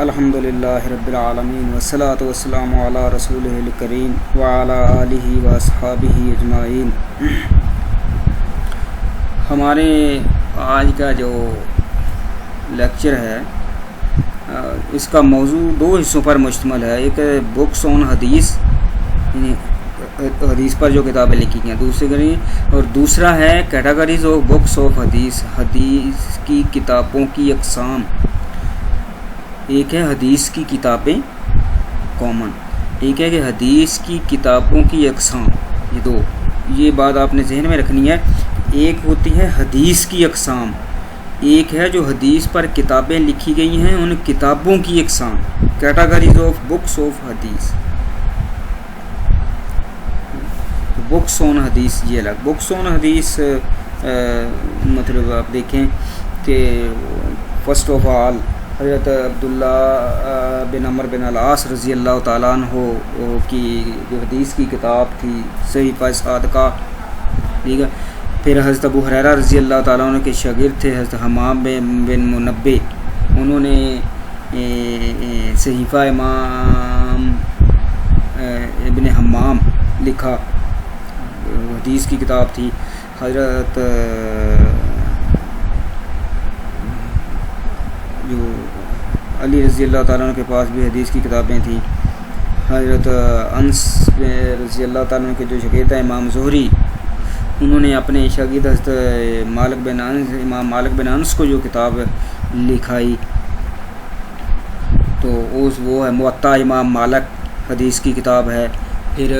الحمدللہ رب العالمین والصلاة والسلام علی رسولہ الکریم وعلی آلہ واصحابہ اجمعین۔ ہمارے آج کا جو لیکچر ہے اس کا موضوع دو حصوں پر مشتمل ہے۔ ایک بکس آن حدیث، یعنی حدیث پر جو کتابیں لکھی گئی ہیں، اور دوسرا ہے کیٹیگریز آف بکس آف حدیث، حدیث کی کتابوں کی اقسام۔ ایک ہے حدیث کی کتابیں کامن، ایک ہے کہ حدیث کی کتابوں کی اقسام۔ یہ بات آپ نے ذہن میں رکھنی ہے۔ ایک ہوتی ہے حدیث کی اقسام، ایک ہے جو حدیث پر کتابیں لکھی گئی ہیں ان کتابوں کی اقسام، کیٹیگریز آف بکس آف حدیث۔ بکس آن حدیث یہ الگ۔ بکس آن حدیث مطلب آپ دیکھیں کہ فرسٹ آف آل حضرت عبداللہ بن عمر بن العاص رضی اللہ تعالیٰ عنہ کی جو حدیث کی کتاب تھی صحیفہ صادقہ، ٹھیک ہے۔ پھر حضرت ابو ہریرہ رضی اللہ تعالیٰ عنہ کے شاگرد تھے حضرت حمام بن منبہ، انہوں نے صحیفہ امام ابن حمام لکھا، حدیث کی کتاب تھی۔ حضرت جو علی رضی اللہ تعالیٰ عنہ کے پاس بھی حدیث کی کتابیں تھیں۔ حضرت انس رضی اللہ تعالیٰ عنہ کے جو شاگرد ہیں امام زہری، انہوں نے اپنے شاگرد حضرت امام مالک بن انس کو جو کتاب لکھائی تو وہ ہے موطا امام مالک حدیث کی کتاب ہے۔ پھر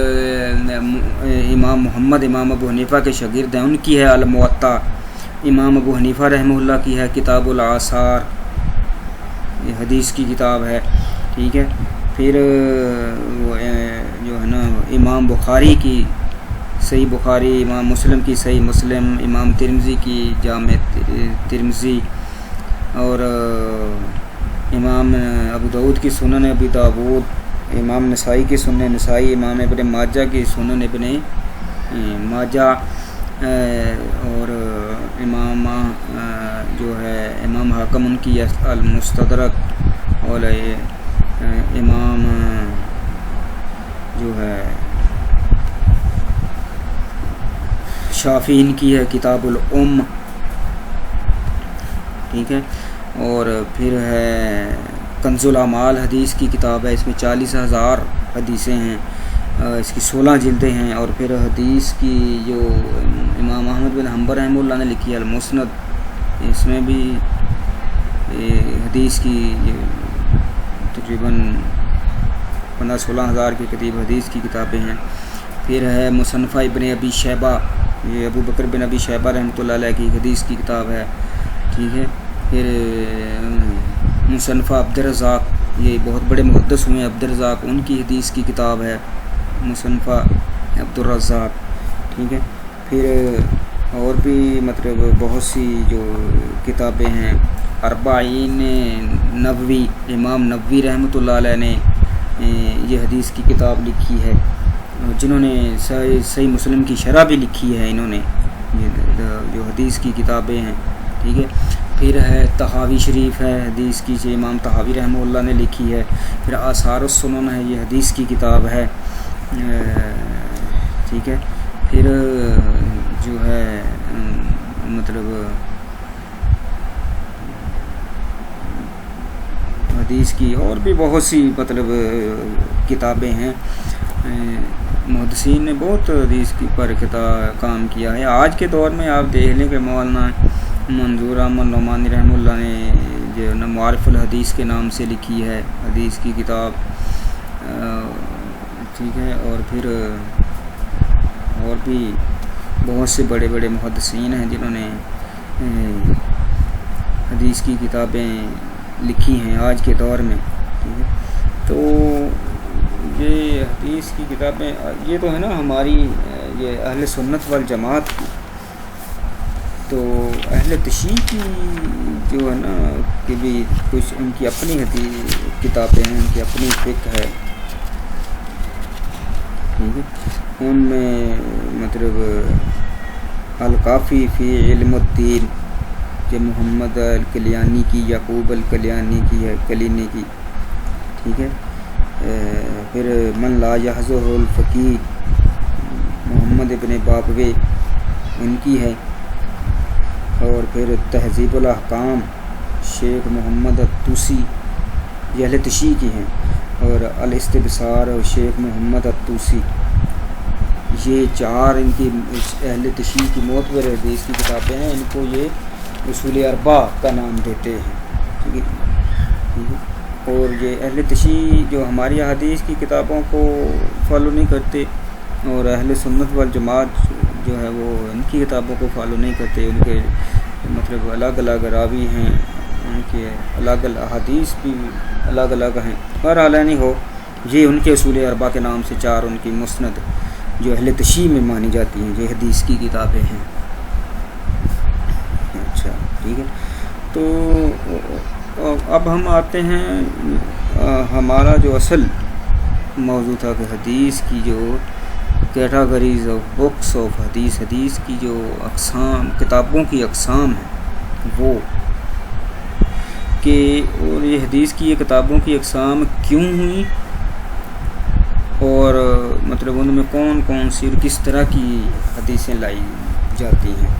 امام محمد امام ابو حنیفہ کے شاگرد ہیں، ان کی ہے الموطا۔ امام ابو حنیفہ رحمہ اللہ کی ہے کتاب الآثار، یہ حدیث کی کتاب ہے، ٹھیک ہے۔ پھر جو ہے نا امام بخاری کی صحیح بخاری، امام مسلم کی صحیح مسلم، امام ترمذی کی جامع ترمذی، اور امام ابو داؤد کی سنن ابی داؤد، امام نسائی کی سنن نسائی، امام ابن ماجہ کی سنن ابن ماجہ، اور امام جو ہے امام حاکم ان کی المستدرک، اور امام جو ہے شافعی ان کی ہے کتاب الام، ٹھیک ہے۔ اور پھر ہے کنز الاعمال حدیث کی کتاب ہے، اس میں 40,000 حدیثیں ہیں، اس کی 16 جلدیں ہیں۔ اور پھر حدیث کی جو امام احمد بن حنبل رحمہ اللہ نے لکھی ہے المسند، اس میں بھی حدیث کی تقریباً 15-16 ہزار کے قریب حدیث کی کتابیں ہیں۔ پھر ہے مصنفہ ابن ابی شیبہ، یہ ابو بکر بن ابی شیبہ رحمۃ اللہ علیہ کی حدیث کی کتاب ہے، ٹھیک ہے۔ پھر مصنفہ عبد الرزاق، یہ بہت بڑے محدث ہوئے ہیں عبد الرزاق، ان کی حدیث کی کتاب ہے مصنفہ عبد الرزاق، ٹھیک ہے۔ پھر اور بھی مطلب بہت سی جو کتابیں ہیں، اربعین نووی، امام نووی رحمۃ اللہ علیہ نے یہ حدیث کی کتاب لکھی ہے، جنہوں نے صحیح مسلم کی شرح بھی لکھی ہے، انہوں نے جو حدیث کی کتابیں ہیں، ٹھیک ہے۔ پھر ہے طحاوی شریف ہے حدیث کی، جو امام طحاوی رحمہ اللہ نے لکھی ہے۔ پھر آثار السنن ہے، یہ حدیث کی کتاب ہے، ٹھیک ہے۔ پھر جو ہے مطلب حدیث کی اور بھی بہت سی مطلب کتابیں ہیں، محدثین نے بہت حدیث کی پر کام کیا ہے۔ آج کے دور میں آپ دیکھ لیں کہ مولانا منظور احمد نعمانی رحمہ اللہ نے جو نا معارف الحدیث کے نام سے لکھی ہے حدیث کی کتاب، ٹھیک ہے۔ اور پھر اور بھی بہت سے بڑے بڑے محدثین ہیں جنہوں نے حدیث کی کتابیں لکھی ہیں آج کے دور میں، ٹھیک ہے۔ تو یہ حدیث کی کتابیں یہ تو ہے نا ہماری یہ اہل سنت والجماعت کی، تو اہل تشیع کی جو ہے نا کہ بھی کچھ ان کی اپنی کتابیں ہیں، ان کی اپنی فقہ ہے، ٹھیک ہے۔ ان میں مطلب الکافی فی علم الدین کہ محمد الکلیانی کی، یعقوب الکلیانی کی ہے، کلینی کی، ٹھیک ہے. پھر من لا یحظہ الفقیہ محمد ابن باقوی ان کی ہے. اور پھر تہذیب الاحکام شیخ محمد الطوسی یہ اہل تشیع کی ہیں. اور الاستبصار شیخ محمد الطوسی، یہ 4 ان کی اہل تشیع کی معتبر حدیث کی کتابیں ہیں. ان کو یہ اصول اربع کا نام دیتے ہیں. ٹھیک ہے. اور یہ اہل تشیع جو ہماری احادیث کی کتابوں کو فالو نہیں کرتے، اور اہل سنت والجماعت جو ہے وہ ان کی کتابوں کو فالو نہیں کرتے. ان کے مطلب الگ الگ راوی ہیں، ان کے الگ الگ احادیث بھی الگ الگ ہیں. بہرحال نہیں ہو، یہ ان کے اصول اربع کے نام سے 4 ان کی مسند جو اہل تشیع میں مانی جاتی ہیں یہ حدیث کی کتابیں ہیں. اچھا ٹھیک ہے. تو اب ہم آتے ہیں ہمارا جو اصل موضوع تھا کہ حدیث کی جو کیٹاگریز آف بکس آف حدیث، حدیث کی جو اقسام، کتابوں کی اقسام ہیں وہ کہ، اور یہ حدیث کی یہ کتابوں کی اقسام کیوں ہوئیں، اور مطلب ان میں کون کون سی اور کس طرح کی حدیثیں لائی جاتی ہیں.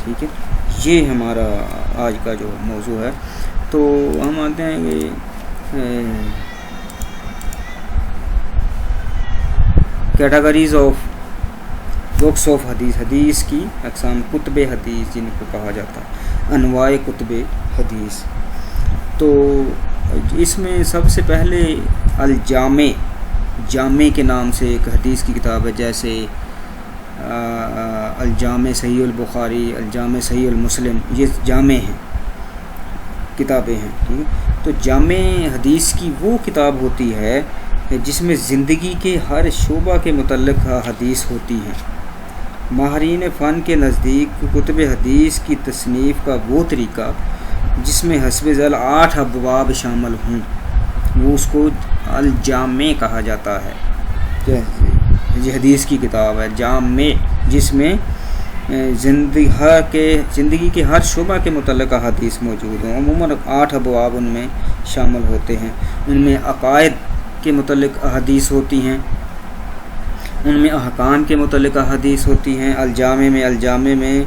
ٹھیک ہے. یہ ہمارا آج کا جو موضوع ہے. تو ہم آتے ہیں کہ کیٹاگریز آف بکس آف حدیث، حدیث کی اقسام، کتب حدیث جن کو کہا جاتا ہے، انواع کتب حدیث. تو اس میں سب سے پہلے الجامع، جامع کے نام سے ایک حدیث کی کتاب ہے، جیسے الجامع صحیح البخاری، الجامع صحیح المسلم، یہ جامع ہیں، کتابیں ہیں. ٹھیک ہے. تو جامع حدیث کی وہ کتاب ہوتی ہے جس میں زندگی کے ہر شعبہ کے متعلق حدیث ہوتی ہیں. ماہرین فن کے نزدیک کتب حدیث کی تصنیف کا وہ طریقہ جس میں حسب ذیل 8 ابواب شامل ہوں وہ اس کو الجامع کہا جاتا ہے. یہ حدیث کی کتاب ہے جامع، جس میں زندگی کے ہر شعبہ کے متعلق حدیث موجود ہوں. عموماً 8 ابواب ان میں شامل ہوتے ہیں. ان میں عقائد کے متعلق احادیث ہوتی ہیں، ان میں احکام کے متعلق احادیث ہوتی ہیں. الجامع میں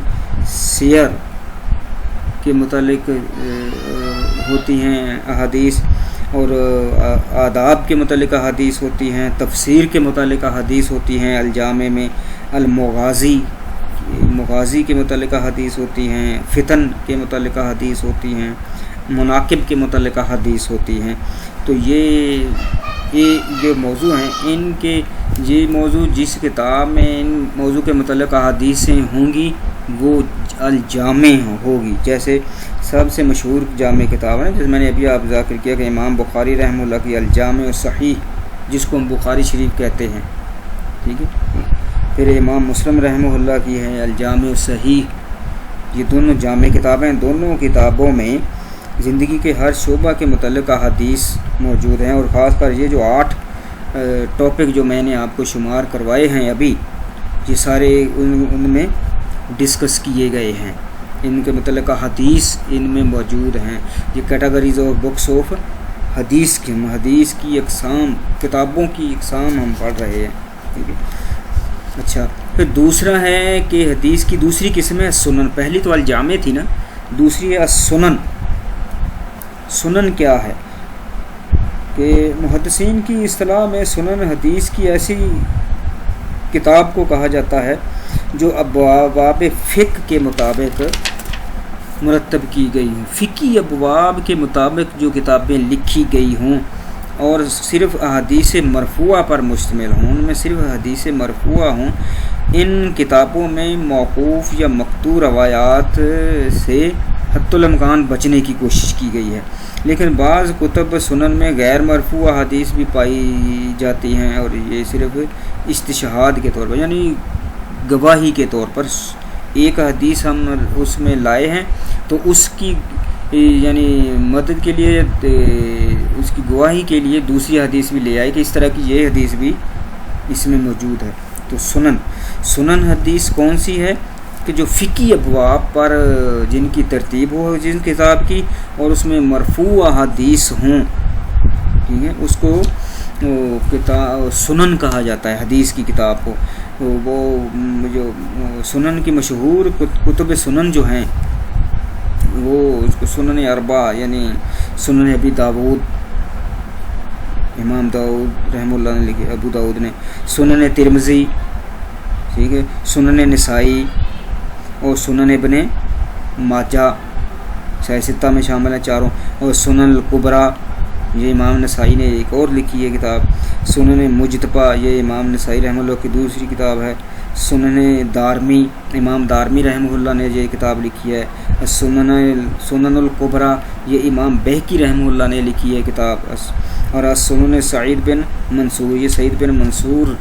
سیر کے متعلق ہوتی ہیں احادیث، اور آداب کے متعلق احادیث ہوتی ہیں، تفسیر کے متعلق احادیث ہوتی ہیں. الجامع میں مغازی کے متعلق احادیث ہوتی ہیں، فتن کے متعلق احادیث ہوتی ہیں، مناقب کے متعلق احادیث ہوتی ہیں. تو یہ جو موضوع ہیں ان کے، یہ موضوع جس کتاب میں ان موضوع کے متعلق احادیثیں ہوں گی وہ الجامع ہوگی. جیسے سب سے مشہور جامع کتاب ہے جس میں نے ابھی آپ ذکر کیا کہ امام بخاری رحمہ اللہ کی الجامع الصحیح، جس کو ہم بخاری شریف کہتے ہیں. ٹھیک ہے. پھر امام مسلم رحمہ اللہ کی ہے الجامع الصحیح. یہ دونوں جامع کتابیں، دونوں کتابوں میں زندگی کے ہر شعبہ کے متعلق احادیث موجود ہیں. اور خاص کر یہ جو 8 ٹاپک جو میں نے آپ کو شمار کروائے ہیں ابھی، یہ سارے ان میں ڈسکس کیے گئے ہیں، ان کے متعلق حدیث ان میں موجود ہیں. یہ کیٹاگریز آف بکس آف حدیث کی اقسام، کتابوں کی اقسام ہم پڑھ رہے ہیں. ٹھیک ہے. اچھا، پھر دوسرا ہے کہ حدیث کی دوسری قسم ہے سنن. پہلی تو الجامع تھی نا، دوسری ہے سنن. سنن کیا ہے کہ محدثین کی اصطلاح میں سنن حدیث کی ایسی کتاب کو کہا جاتا ہے جو ابواب فقہ کے مطابق مرتب کی گئی ہوں. فقہی ابواب کے مطابق جو کتابیں لکھی گئی ہوں اور صرف احادیث مرفوعہ پر مشتمل ہوں، ان میں صرف حدیث مرفوعہ ہوں. ان کتابوں میں موقوف یا مقطوع روایات سے حتی الامکان بچنے کی کوشش کی گئی ہے. لیکن بعض کتب سنن میں غیر مرفوع حدیث بھی پائی جاتی ہیں، اور یہ صرف استشہاد کے طور پر، یعنی گواہی کے طور پر ایک حدیث ہم اس میں لائے ہیں تو اس کی یعنی مدد کے لیے، اس کی گواہی کے لیے دوسری حدیث بھی لے آئے کہ اس طرح کی یہ حدیث بھی اس میں موجود ہے. تو سنن حدیث کون سی ہے کہ جو فقہی ابواب پر جن کی ترتیب ہو جن کتاب کی، اور اس میں مرفوع حدیث ہوں، ٹھیک ہے، اس کو کتاب سنن کہا جاتا ہے حدیث کی کتاب کو. وہ جو سنن کی مشہور کتب سنن جو ہیں وہ اس کو سنن اربع یعنی سنن ابی داود، امام داؤد رحمہ اللہ نے لکھی، ابو داؤد نے، سنن ترمذی، ٹھیک ہے، سنن نسائی اور سنن ابن ماجہ شاہ ستہ میں شامل ہیں چاروں، اور سنن الکبریٰ یہ امام نسائی نے ایک اور لکھی ہے کتاب، سنن مجتبیٰ یہ امام نسائی رحمہ اللہ کی دوسری کتاب ہے، سنن دارمی امام دارمی رحمہ اللہ نے یہ کتاب لکھی ہے، سنن الکبریٰ یہ امام بہقی رحمہ اللہ نے لکھی ہے کتاب، اور سنن سعید بن منصور یہ سعید بن منصور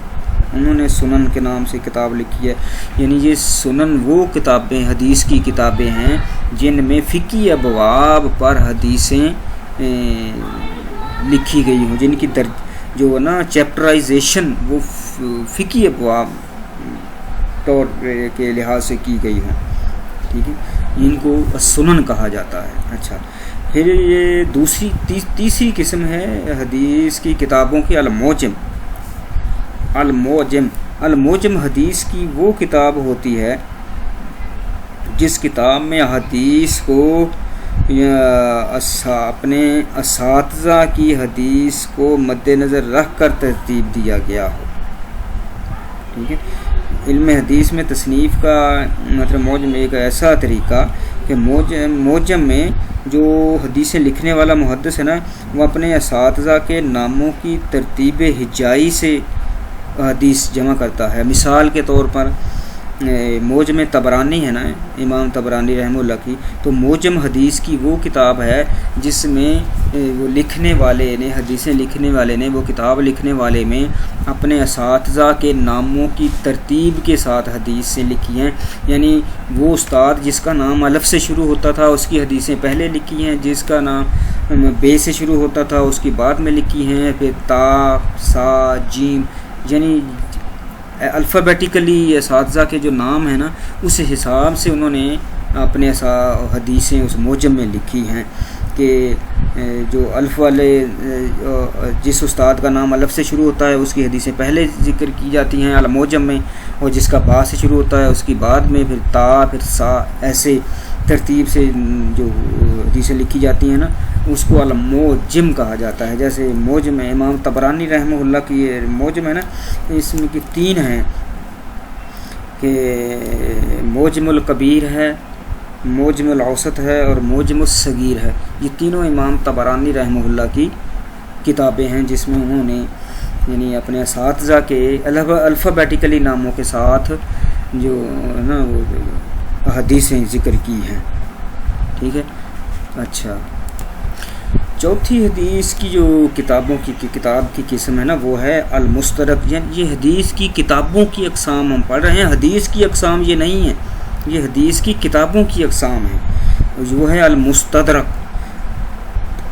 انہوں نے سنن کے نام سے کتاب لکھی ہے. یعنی یہ سنن وہ کتابیں حدیث کی کتابیں ہیں جن میں فقہی ابواب پر حدیثیں لکھی گئی ہوں، جن کی جو ہے نا چیپٹرائزیشن وہ فقہی ابواب طور کے لحاظ سے کی گئی ہوں، ٹھیک ہے، ان کو سنن کہا جاتا ہے. اچھا، پھر یہ تیسری قسم ہے حدیث کی کتابوں کی الموجم حدیث کی وہ کتاب ہوتی ہے جس کتاب میں حدیث کو اپنے اساتذہ کی حدیث کو مد نظر رکھ کر ترتیب دیا گیا ہو. ٹھیک ہے، علم حدیث میں تصنیف کا مطلب موجم ایک ایسا طریقہ کہ موجم میں جو حدیثیں لکھنے والا محدث ہے نا وہ اپنے اساتذہ کے ناموں کی ترتیب ہجائی سے حدیث جمع کرتا ہے. مثال کے طور پر موجم طبرانی ہے نا امام طبرانی رحمہ اللہ کی، تو موجم حدیث کی وہ کتاب ہے جس میں وہ لکھنے والے نے حدیثیں لکھنے والے نے وہ کتاب لکھنے والے میں اپنے اساتذہ کے ناموں کی ترتیب کے ساتھ حدیثیں لکھی ہیں. یعنی وہ استاد جس کا نام الف سے شروع ہوتا تھا اس کی حدیثیں پہلے لکھی ہیں، جس کا نام بے سے شروع ہوتا تھا اس کی بعد میں لکھی ہیں، پھر تا سا جیم یعنی الفابیٹیکلی اساتذہ کے جو نام ہیں نا اس حساب سے انہوں نے اپنے حدیثیں اس موجم میں لکھی ہیں کہ جو الف والے جس استاد کا نام الف سے شروع ہوتا ہے اس کی حدیثیں پہلے ذکر کی جاتی ہیں الموجم میں، اور جس کا با سے شروع ہوتا ہے اس کی بعد میں، پھر تا پھر سا، ایسے ترتیب سے جو حدیثیں لکھی جاتی ہیں نا اس کو الموجم کہا جاتا ہے. جیسے موجم امام طبرانی رحمہ اللہ کی یہ موجم ہے نا اس میں کی تین ہیں کہ موجم الکبیر ہے، موجم الاوسط ہے اور موجم الصغیر ہے. یہ تینوں امام طبرانی رحمہ اللہ کی کتابیں ہیں جس میں انہوں نے یعنی اپنے اساتذہ کے الفابیٹیکلی ناموں کے ساتھ جو ہے نا وہ حدیثیں ذکر کی ہیں. ٹھیک ہے. اچھا، چوتھی حدیث کی جو کتابوں کی کتاب کی قسم ہے نا وہ ہے المستدرک. یعنی یہ حدیث کی کتابوں کی اقسام ہم پڑھ رہے ہیں، حدیث کی اقسام یہ نہیں ہیں، یہ حدیث کی کتابوں کی اقسام ہیں. وہ ہے المستدرک.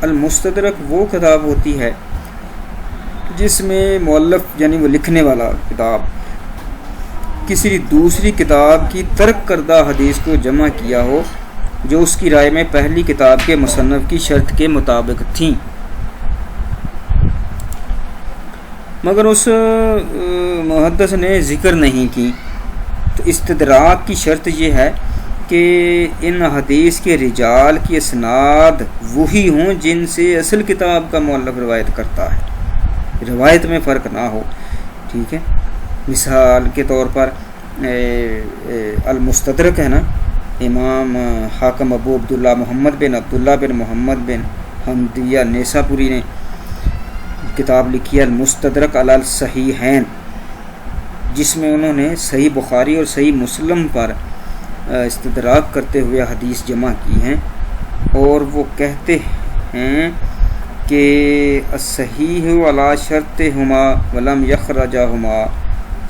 المستدرک وہ کتاب ہوتی ہے جس میں مؤلف یعنی وہ لکھنے والا کتاب کسی دوسری کتاب کی ترک کردہ حدیث کو جمع کیا ہو جو اس کی رائے میں پہلی کتاب کے مصنف کی شرط کے مطابق تھیں، مگر اس محدث نے ذکر نہیں کی. تو استدراک کی شرط یہ ہے کہ ان حدیث کے رجال کی اسناد وہی ہوں جن سے اصل کتاب کا مؤلف روایت کرتا ہے، روایت میں فرق نہ ہو. ٹھیک ہے. مثال کے طور پر المستدرک ہے نا امام حاکم ابو عبداللہ محمد بن محمد بن حمدیہ نیساپوری نے کتاب لکھی ہے المستدرک علی الصحیحین، جس میں انہوں نے صحیح بخاری اور صحیح مسلم پر استدراک کرتے ہوئے حدیث جمع کی ہیں، اور وہ کہتے ہیں کہ الصحیح علی شرطہما ولم یخرجہما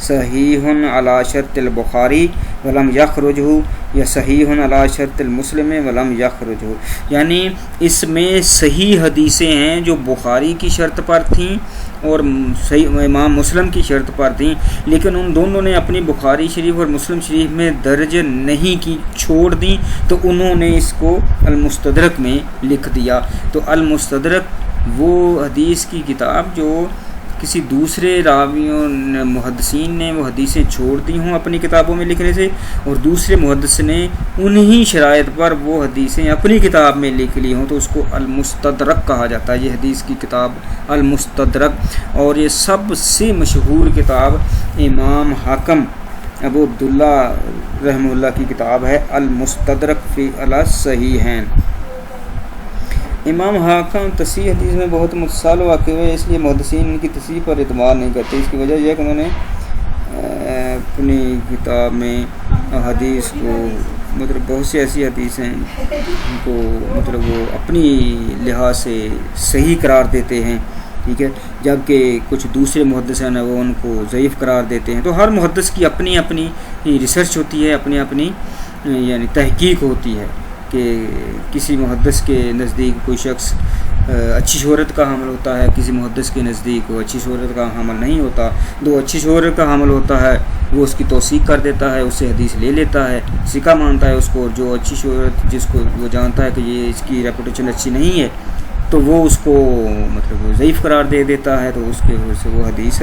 صحیح علی شرط البخاری ولم یخرجہ یا صحیح علی شرط المسلم ولم یخرجہ. یعنی اس میں صحیح حدیثیں ہیں جو بخاری کی شرط پر تھیں اور صحیح امام مسلم کی شرط پر تھیں، لیکن ان دونوں نے اپنی بخاری شریف اور مسلم شریف میں درج نہیں کی، چھوڑ دیں، تو انہوں نے اس کو المستدرک میں لکھ دیا. تو المستدرک وہ حدیث کی کتاب جو کسی دوسرے راویوں محدثین نے وہ حدیثیں چھوڑ دی ہوں اپنی کتابوں میں لکھنے سے، اور دوسرے محدث نے انہی شرائط پر وہ حدیثیں اپنی کتاب میں لکھ لی ہوں، تو اس کو المستدرک کہا جاتا ہے۔ یہ حدیث کی کتاب المستدرک، اور یہ سب سے مشہور کتاب امام حاکم ابو عبداللہ رحمہ اللہ کی کتاب ہے المستدرک فی الصحیحین۔ امام حاکم تصحیح حدیث میں بہت متصل واقع ہوئے، اس لیے محدثین ان کی تصحیح پر اعتماد نہیں کرتے۔ اس کی وجہ یہ ہے کہ انہوں نے اپنی کتاب میں حدیث کو بہت سی ایسی حدیثیں ان کو وہ اپنی لحاظ سے صحیح قرار دیتے ہیں، ٹھیک ہے، جبکہ کچھ دوسرے محدث ہیں وہ ان کو ضعیف قرار دیتے ہیں۔ تو ہر محدث کی اپنی اپنی ریسرچ ہوتی ہے، اپنی اپنی یعنی تحقیق ہوتی ہے کہ کسی محدث کے نزدیک کوئی شخص اچھی شہرت کا حامل ہوتا ہے، کسی محدث کے نزدیک وہ اچھی شہرت کا حامل نہیں ہوتا۔ جو اچھی شہرت کا حامل ہوتا ہے وہ اس کی توثیق کر دیتا ہے، اس سے حدیث لے لیتا ہے، ثقہ مانتا ہے اس کو، اور جو اچھی شہرت جس کو وہ جانتا ہے کہ یہ اس کی ریپوٹیشن اچھی نہیں ہے تو وہ اس کو وہ ضعیف قرار دے دیتا ہے، تو اس کے وجہ سے وہ حدیث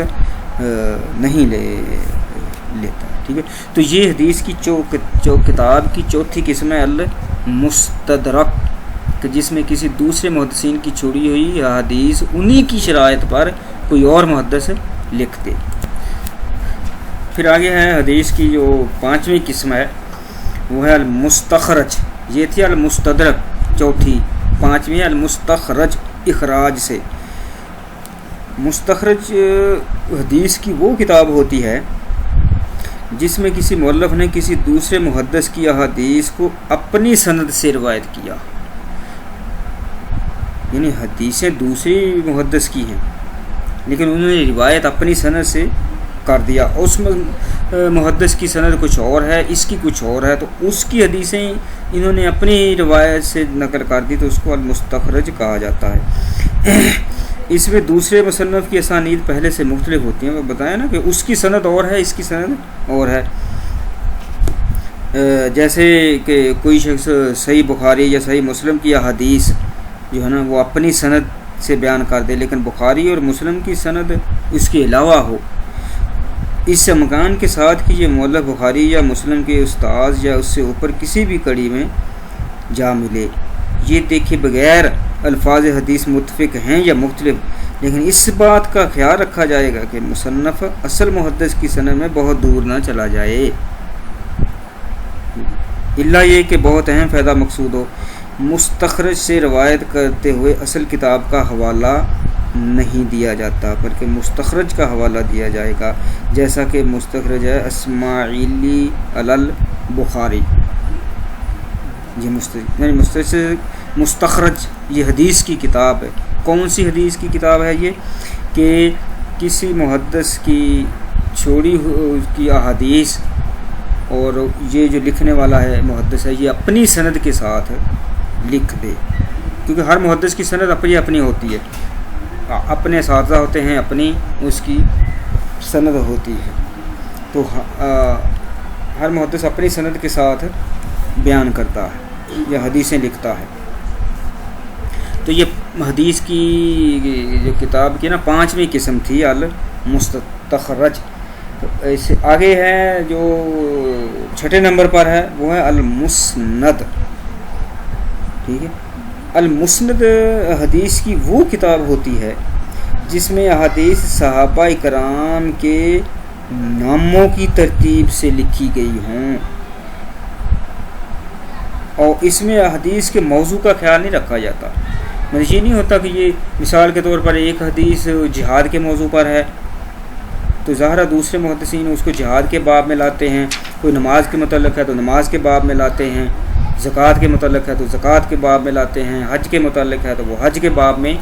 نہیں لیتا، ٹھیک ہے۔ تو یہ حدیث کی جو کتاب کی چوتھی قسم ہے المستدرک، کہ جس میں کسی دوسرے محدثین کی چھوڑی ہوئی حدیث انہی کی شرائط پر کوئی اور محدث لکھ دے۔ پھر آگے ہے حدیث کی جو پانچویں قسم ہے وہ ہے المستخرج۔ یہ تھی المستدرک چوتھی، پانچویں المستخرج اخراج سے۔ مستخرج حدیث کی وہ کتاب ہوتی ہے جس میں کسی مؤلف نے کسی دوسرے محدث کی احادیث کو اپنی سند سے روایت کیا، یعنی حدیثیں دوسری محدث کی ہیں لیکن انہوں نے روایت اپنی سند سے کر دیا، اس محدث کی سند کچھ اور ہے، اس کی کچھ اور ہے، تو اس کی حدیثیں انہوں نے اپنی روایت سے نقل کر دی، تو اس کو المستخرج کہا جاتا ہے۔ اس میں دوسرے مصنف کی اسانید پہلے سے مختلف ہوتی ہیں، وہ بتایا نا کہ اس کی سند اور ہے، اس کی سند اور ہے۔ جیسے کہ کوئی شخص صحیح بخاری یا صحیح مسلم کی احادیث جو ہے نا وہ اپنی سند سے بیان کر دے، لیکن بخاری اور مسلم کی سند اس کے علاوہ ہو، اس امکان کے ساتھ کہ یہ مؤلف بخاری یا مسلم کے استاذ یا اس سے اوپر کسی بھی کڑی میں جا ملے، یہ دیکھے بغیر الفاظ حدیث متفق ہیں یا مختلف، لیکن اس بات کا خیال رکھا جائے گا کہ مصنف اصل محدث کی سند میں بہت دور نہ چلا جائے، الا یہ کہ بہت اہم فائدہ مقصود ہو۔ مستخرج سے روایت کرتے ہوئے اصل کتاب کا حوالہ نہیں دیا جاتا، بلکہ مستخرج کا حوالہ دیا جائے گا، جیسا کہ مستخرج ہے اسماعیلی البخاری۔ یہ مستخرج یہ حدیث کی کتاب ہے۔ کون سی حدیث کی کتاب ہے یہ؟ کہ کسی محدث کی چھوڑی کی احادیث، اور یہ جو لکھنے والا ہے محدث ہے یہ اپنی سند کے ساتھ لکھ دے، کیونکہ ہر محدث کی سند اپنی اپنی ہوتی ہے، اپنے اساتذہ ہوتے ہیں، اپنی اس کی سند ہوتی ہے، تو ہر محدث اپنی سند کے ساتھ بیان کرتا ہے یا حدیثیں لکھتا ہے۔ تو یہ حدیث کی جو کتاب کی نا پانچویں قسم تھی المستخرج۔ تو ایسے آگے ہے جو چھٹے نمبر پر ہے وہ ہے المسند، ٹھیک ہے۔ المسند حدیث کی وہ کتاب ہوتی ہے جس میں احادیث صحابہ کرام کے ناموں کی ترتیب سے لکھی گئی ہوں، اور اس میں احادیث کے موضوع کا خیال نہیں رکھا جاتا۔ مطلب یہ نہیں ہوتا کہ یہ مثال کے طور پر ایک حدیث جہاد کے موضوع پر ہے تو ظاہرہ دوسرے محدثین اس کو جہاد کے باب میں لاتے ہیں، کوئی نماز کے متعلق ہے تو نماز کے باب میں لاتے ہیں، زکوٰۃ کے متعلق ہے تو زکوٰۃ کے باب میں لاتے ہیں، حج کے متعلق ہے تو وہ حج کے باب میں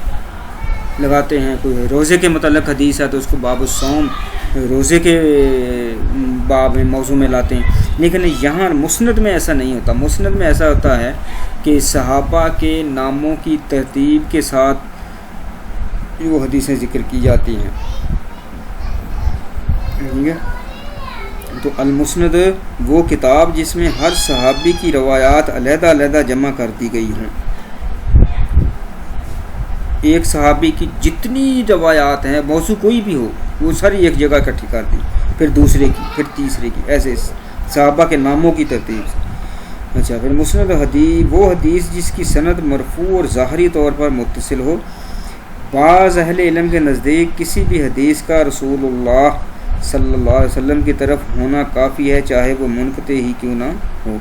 لگاتے ہیں، کوئی روزے کے متعلق حدیث ہے تو اس کو باب الصوم روزے کے باب میں موضوع میں لاتے ہیں۔ لیکن یہاں مسند میں ایسا نہیں ہوتا، مسند میں ایسا ہوتا ہے کہ صحابہ کے ناموں کی ترتیب کے ساتھ وہ حدیثیں ذکر کی جاتی ہیں، ٹھیک ہے۔ تو المسند وہ کتاب جس میں ہر صحابی کی روایات علیحدہ علیحدہ جمع کر دی گئی ہوں۔ ایک صحابی کی جتنی روایات ہیں، موضوع کوئی بھی ہو، وہ ساری ایک جگہ اکٹھی کر دی، پھر دوسرے کی، پھر تیسرے کی، ایسے صحابہ کے ناموں کی ترتیب سے۔ اچھا، پھر مسند حدیث وہ حدیث جس کی سند مرفوع اور ظاہری طور پر متصل ہو۔ بعض اہل علم کے نزدیک کسی بھی حدیث کا رسول اللہ صلی اللہ علیہ وسلم کی طرف ہونا کافی ہے، چاہے وہ منقطع ہی کیوں نہ ہو۔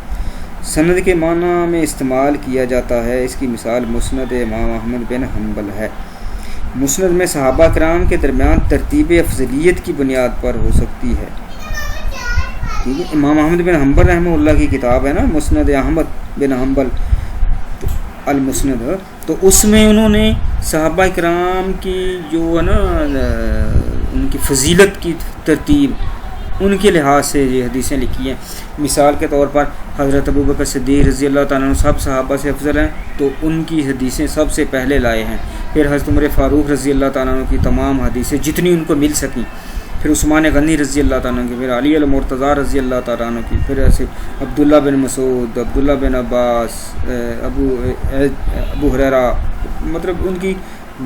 سند کے معنی میں استعمال کیا جاتا ہے، اس کی مثال مسند امام احمد بن حنبل ہے۔ مسند میں صحابہ کرام کے درمیان ترتیب افضلیت کی بنیاد پر ہو سکتی ہے، ٹھیک ہے۔ امام احمد بن حنبل رحمہ اللہ کی کتاب ہے نا مسند احمد بن حنبل المسند، تو اس میں انہوں نے صحابہ کرام کی جو ہے نا ان کی فضیلت کی ترتیب، ان کے لحاظ سے یہ حدیثیں لکھی ہیں۔ مثال کے طور پر حضرت ابوبکر صدیق رضی اللہ تعالیٰ عنہ سب صحابہ سے افضل ہیں، تو ان کی حدیثیں سب سے پہلے لائے ہیں۔ پھر حضرت عمر فاروق رضی اللہ تعالیٰ عنہ کی تمام حدیثیں جتنی ان کو مل سکیں، پھر عثمان غنی رضی اللہ تعالیٰ عنہ کی، پھر علی المرتضیٰ رضی اللہ تعالیٰ عنہ کی، پھر ایسے عبداللہ بن مسعود، عبداللہ بن عباس، ابو ہریرہ، مطلب ان کی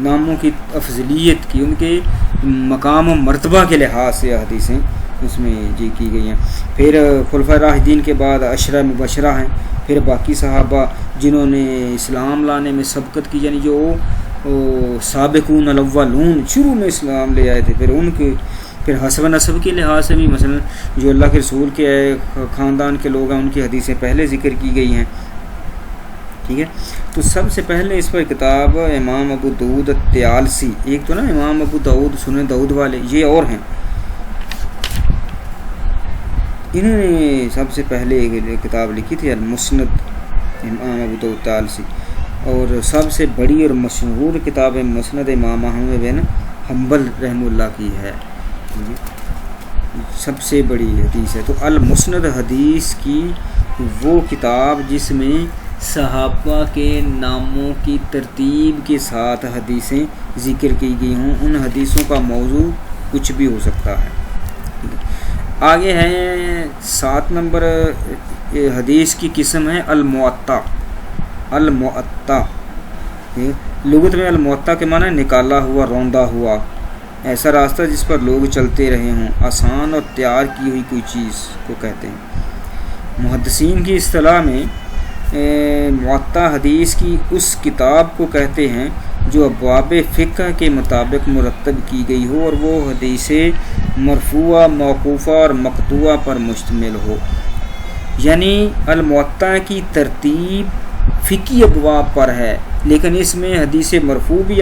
ناموں کی افضلیت کی، ان کے مقام و مرتبہ کے لحاظ سے حدیثیں اس میں جی کی گئی ہیں۔ پھر خلفائے راشدین کے بعد عشرہ مبشرہ ہیں، پھر باقی صحابہ جنہوں نے اسلام لانے میں سبقت کی، یعنی جو سابقون الاولون شروع میں اسلام لے آئے تھے، پھر ان کے پھر حسب نسب کے لحاظ سے بھی مثلا جو اللہ کے رسول کے خاندان کے لوگ ہیں ان کی حدیثیں پہلے ذکر کی گئی ہیں، ٹھیک ہے۔ تو سب سے پہلے اس پر کتاب امام ابو داؤد الطیالسی، ایک تو نا امام ابو داؤد سنن داؤد والے، یہ اور ہیں، انہوں نے سب سے پہلے کتاب لکھی تھی المسند امام ابو داؤد الطیالسی، اور سب سے بڑی اور مشہور کتاب مسند امام احمد بن حنبل رحمہ اللہ کی ہے، سب سے بڑی حدیث ہے۔ تو المسند حدیث کی وہ کتاب جس میں صحابہ کے ناموں کی ترتیب کے ساتھ حدیثیں ذکر کی گئی ہوں، ان حدیثوں کا موضوع کچھ بھی ہو سکتا ہے۔ آگے ہیں 7 نمبر حدیث کی قسم ہے المعطا۔ المعطا لغت میں المعطا کے معنی نکالا ہوا، روندا ہوا، ایسا راستہ جس پر لوگ چلتے رہے ہوں، آسان اور تیار کی ہوئی کوئی چیز کو کہتے ہیں۔ محدثین کی اصطلاح میں معطا حدیث کی اس کتاب کو کہتے ہیں جو ابواب فقہ کے مطابق مرتب کی گئی ہو اور وہ حدیث مرفوعہ، موقوفہ اور مقطوعہ پر مشتمل ہو۔ یعنی المعطا کی ترتیب فقہی ابواب پر ہے، لیکن اس میں حدیث مرفوع بھی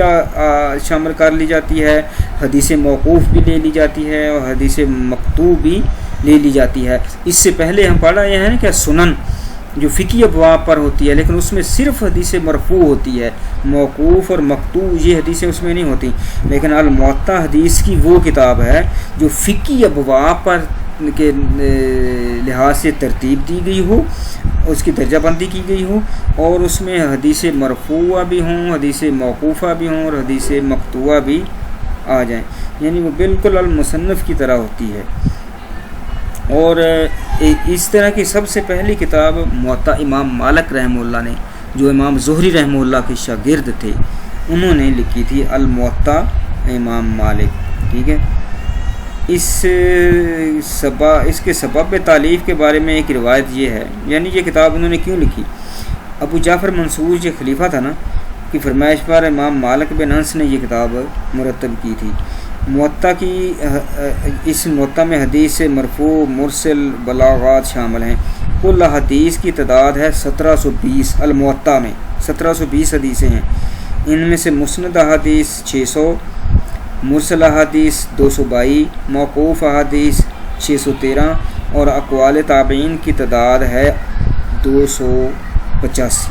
شامل کر لی جاتی ہے، حدیث موقوف بھی لے لی جاتی ہے، اور حدیث مقطوع بھی لے لی جاتی ہے۔ اس سے پہلے ہم پڑھا یہ ہے نا کہ سنن جو فقہی ابواب پر ہوتی ہے، لیکن اس میں صرف حدیث مرفوع ہوتی ہے، موقوف اور مقطوع یہ حدیثیں اس میں نہیں ہوتی۔ لیکن المعطا حدیث کی وہ کتاب ہے جو فقہی ابواب پر کے لحاظ سے ترتیب دی گئی ہو، اس کی درجہ بندی کی گئی ہو، اور اس میں حدیث مرفوعہ بھی ہوں، حدیث موقوفہ بھی ہوں، اور حدیث مقطوعہ بھی آ جائیں، یعنی وہ بالکل المصنف کی طرح ہوتی ہے۔ اور اس طرح کی سب سے پہلی کتاب معطا امام مالک رحمہ اللہ نے، جو امام زہری رحمہ اللہ کے شاگرد تھے، انہوں نے لکھی تھی المعطا امام مالک، ٹھیک ہے۔ اس کے سبب تالیف کے بارے میں ایک روایت یہ ہے، یعنی یہ کتاب انہوں نے کیوں لکھی۔ ابو جعفر منصور جو خلیفہ تھا نا، کی فرمائش پر امام مالک بن انس نے یہ کتاب مرتب کی تھی۔ معطا کی اس معطا میں حدیث مرفوع، مرسل، بلاغات شامل ہیں۔ کل حدیث کی تعداد ہے 1720، المعطا میں 1720 حدیثیں ہیں۔ ان میں سے مسند احادیث 600، مرسل احادیث 222، موقوف احادیث 613، اور اقوال تابعین کی تعداد ہے 285،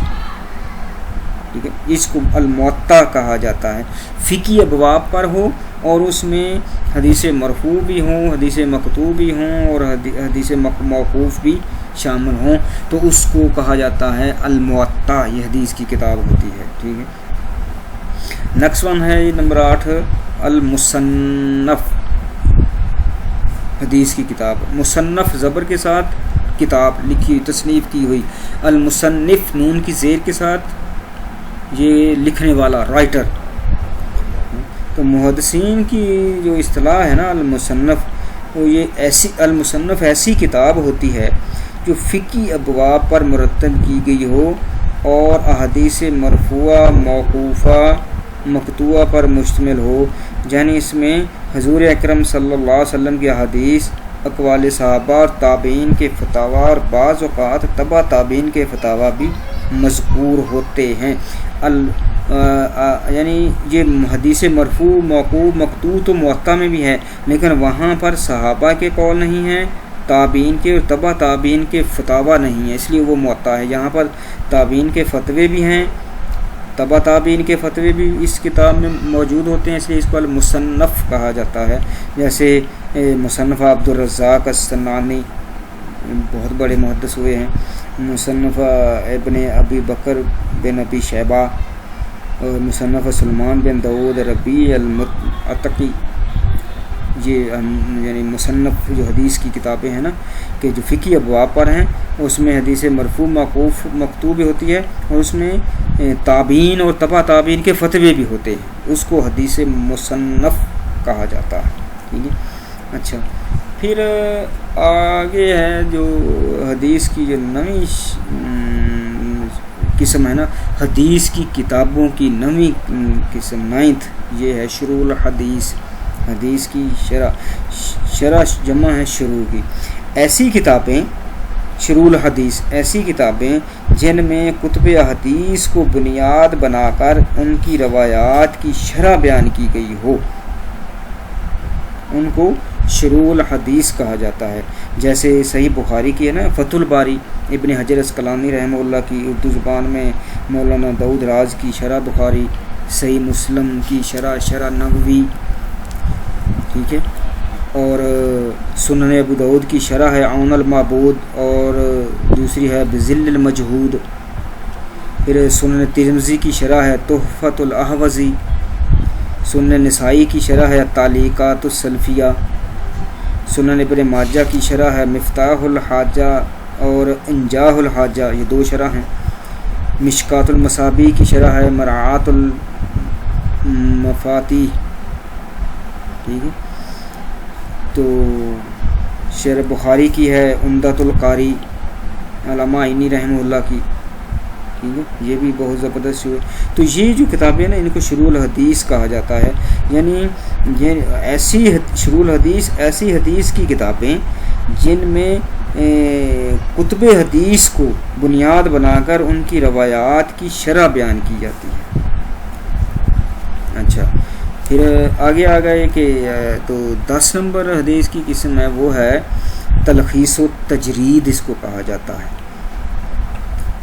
ٹھیک ہے۔ اس کو المعطا کہا جاتا ہے، فقہی ابواب پر ہو اور اس میں حدیث مرفوع بھی ہوں، حدیث مقطوع بھی ہوں، اور حدیث موقوف بھی شامل ہوں، تو اس کو کہا جاتا ہے المعطا، یہ حدیث کی کتاب ہوتی ہے، ٹھیک ہے۔ نیکسٹ ون ہے نمبر 8 المصنف، حدیث کی کتاب۔ مصنف زبر کے ساتھ کتاب لکھی ہوئی، تصنیف کی ہوئی۔ المصنف نون کی زیر کے ساتھ، یہ لکھنے والا، رائٹر، تو محدثین کی جو اصطلاح ہے نا المصنف، وہ یہ المصنف ایسی کتاب ہوتی ہے جو فقہی ابواب پر مرتب کی گئی ہو اور احادیث مرفوعہ، موقوفہ، مقطوعہ پر مشتمل ہو، یعنی اس میں حضور اکرم صلی اللہ علیہ وسلم کی احادیث، اقوال صحابہ اور تابعین کے فتاویٰ اور بعض اوقات تبع تابعین کے فتاویٰ بھی مذکور ہوتے ہیں۔ یعنی یہ حدیث مرفوع، موقوف، مقطوع تو موطا میں بھی ہے، لیکن وہاں پر صحابہ کے قول نہیں ہیں، تابعین کے اور تبع تابعین کے فتاویٰ نہیں ہیں، اس لیے وہ موطا ہے۔ یہاں پر تابعین کے فتوے بھی ہیں، تبع تابعین کے فتوے بھی اس کتاب میں موجود ہوتے ہیں، اس لیے اس کو المصنف کہا جاتا ہے۔ جیسے مصنف عبد الرزاق الصنعانی بہت بڑے محدث ہوئے ہیں، مصنف ابن ابی بکر بن ابی شیبہ اور مصنف سلمان بن داود ربیع العتقی، یہ یعنی مصنف جو حدیث کی کتابیں ہیں نا کہ جو فقہی ابواب پر ہیں، اس میں حدیث مرفوع، موقوف، مقطوع بھی ہوتی ہے اور اس میں تابعین اور تبع تابعین کے فتوے بھی ہوتے ہیں، اس کو حدیث مصنف کہا جاتا ہے۔ ٹھیک ہے، اچھا پھر آگے ہے جو حدیث کی جو نئی قسم ہے نا، حدیث کی کتابوں کی نئی قسم 9th، یہ ہے شروع الحدیث، حدیث کی شرح جمع ہے شروع کی۔ ایسی کتابیں، شروع الحدیث، ایسی کتابیں جن میں کتب حدیث کو بنیاد بنا کر ان کی روایات کی شرح بیان کی گئی ہو، ان کو شروع الحدیث کہا جاتا ہے۔ جیسے صحیح بخاری کی ہے نا فتح الباری، ابن حجر اسقلانی رحمہ اللہ کی، اردو زبان میں مولانا داؤد راز کی شرح بخاری، صحیح مسلم کی شرح نووی، ٹھیک ہے، اور سنن ابو داؤد کی شرح ہے عون المعبود، اور دوسری ہے بذل المجہود۔ پھر سنن ترمذی کی شرح ہے تحفۃ الاحوذی، سنن نسائی کی شرح ہے تعلیقات السلفیہ، سنن ابن ماجہ کی شرح ہے مفتاح الحاجہ اور انجاح الحاجہ، یہ 2 شرح ہیں۔ مشکات المصابیح کی شرح ہے مراعات المفاتیح، ٹھیک ہے، تو شرح بخاری کی ہے عمدۃ القاری، علامہ عینی رحمہ اللہ کی، ٹھیک ہے، یہ بھی بہت زبردست ہوئے۔ تو یہ جو کتابیں نا ان کو شروع الحدیث کہا جاتا ہے، یعنی یہ ایسی شروع الحدیث ایسی حدیث کی کتابیں جن میں کتب حدیث کو بنیاد بنا کر ان کی روایات کی شرح بیان کی جاتی ہے۔ اچھا پھر آگے آ گئے کہ تو 10 نمبر حدیث کی قسم ہے وہ ہے تلخیص و تجرید، اس کو کہا جاتا ہے۔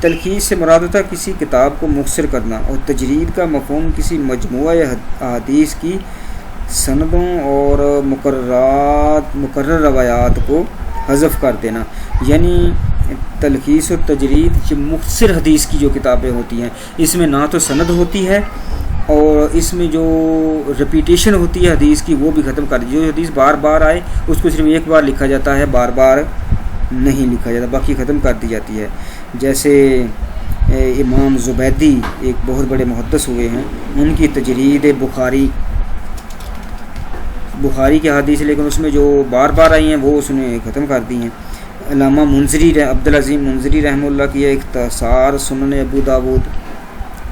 تلخیص سے مراد ہوتا ہے کسی کتاب کو مختصر کرنا، اور تجرید کا مفہوم کسی مجموعہ احادیث کی سندوں اور مقرر روایات کو حذف کر دینا۔ یعنی تلخیص و تجرید جو مختصر حدیث کی جو کتابیں ہوتی ہیں، اس میں نہ تو سند ہوتی ہے اور اس میں جو ریپیٹیشن ہوتی ہے حدیث کی وہ بھی ختم کر دی، جو حدیث بار بار آئے اس کو صرف ایک بار لکھا جاتا ہے، بار بار نہیں لکھا جاتا، باقی ختم کر دی جاتی ہے۔ جیسے امام زبیدی ایک بہت بڑے محدث ہوئے ہیں، ان کی تجرید بخاری کی حدیث، لیکن اس میں جو بار بار آئی ہیں وہ اس نے ختم کر دی ہیں۔ علامہ منذری عبدالعظیم منذری رحمہ اللہ کی اختصار سنن ابو داود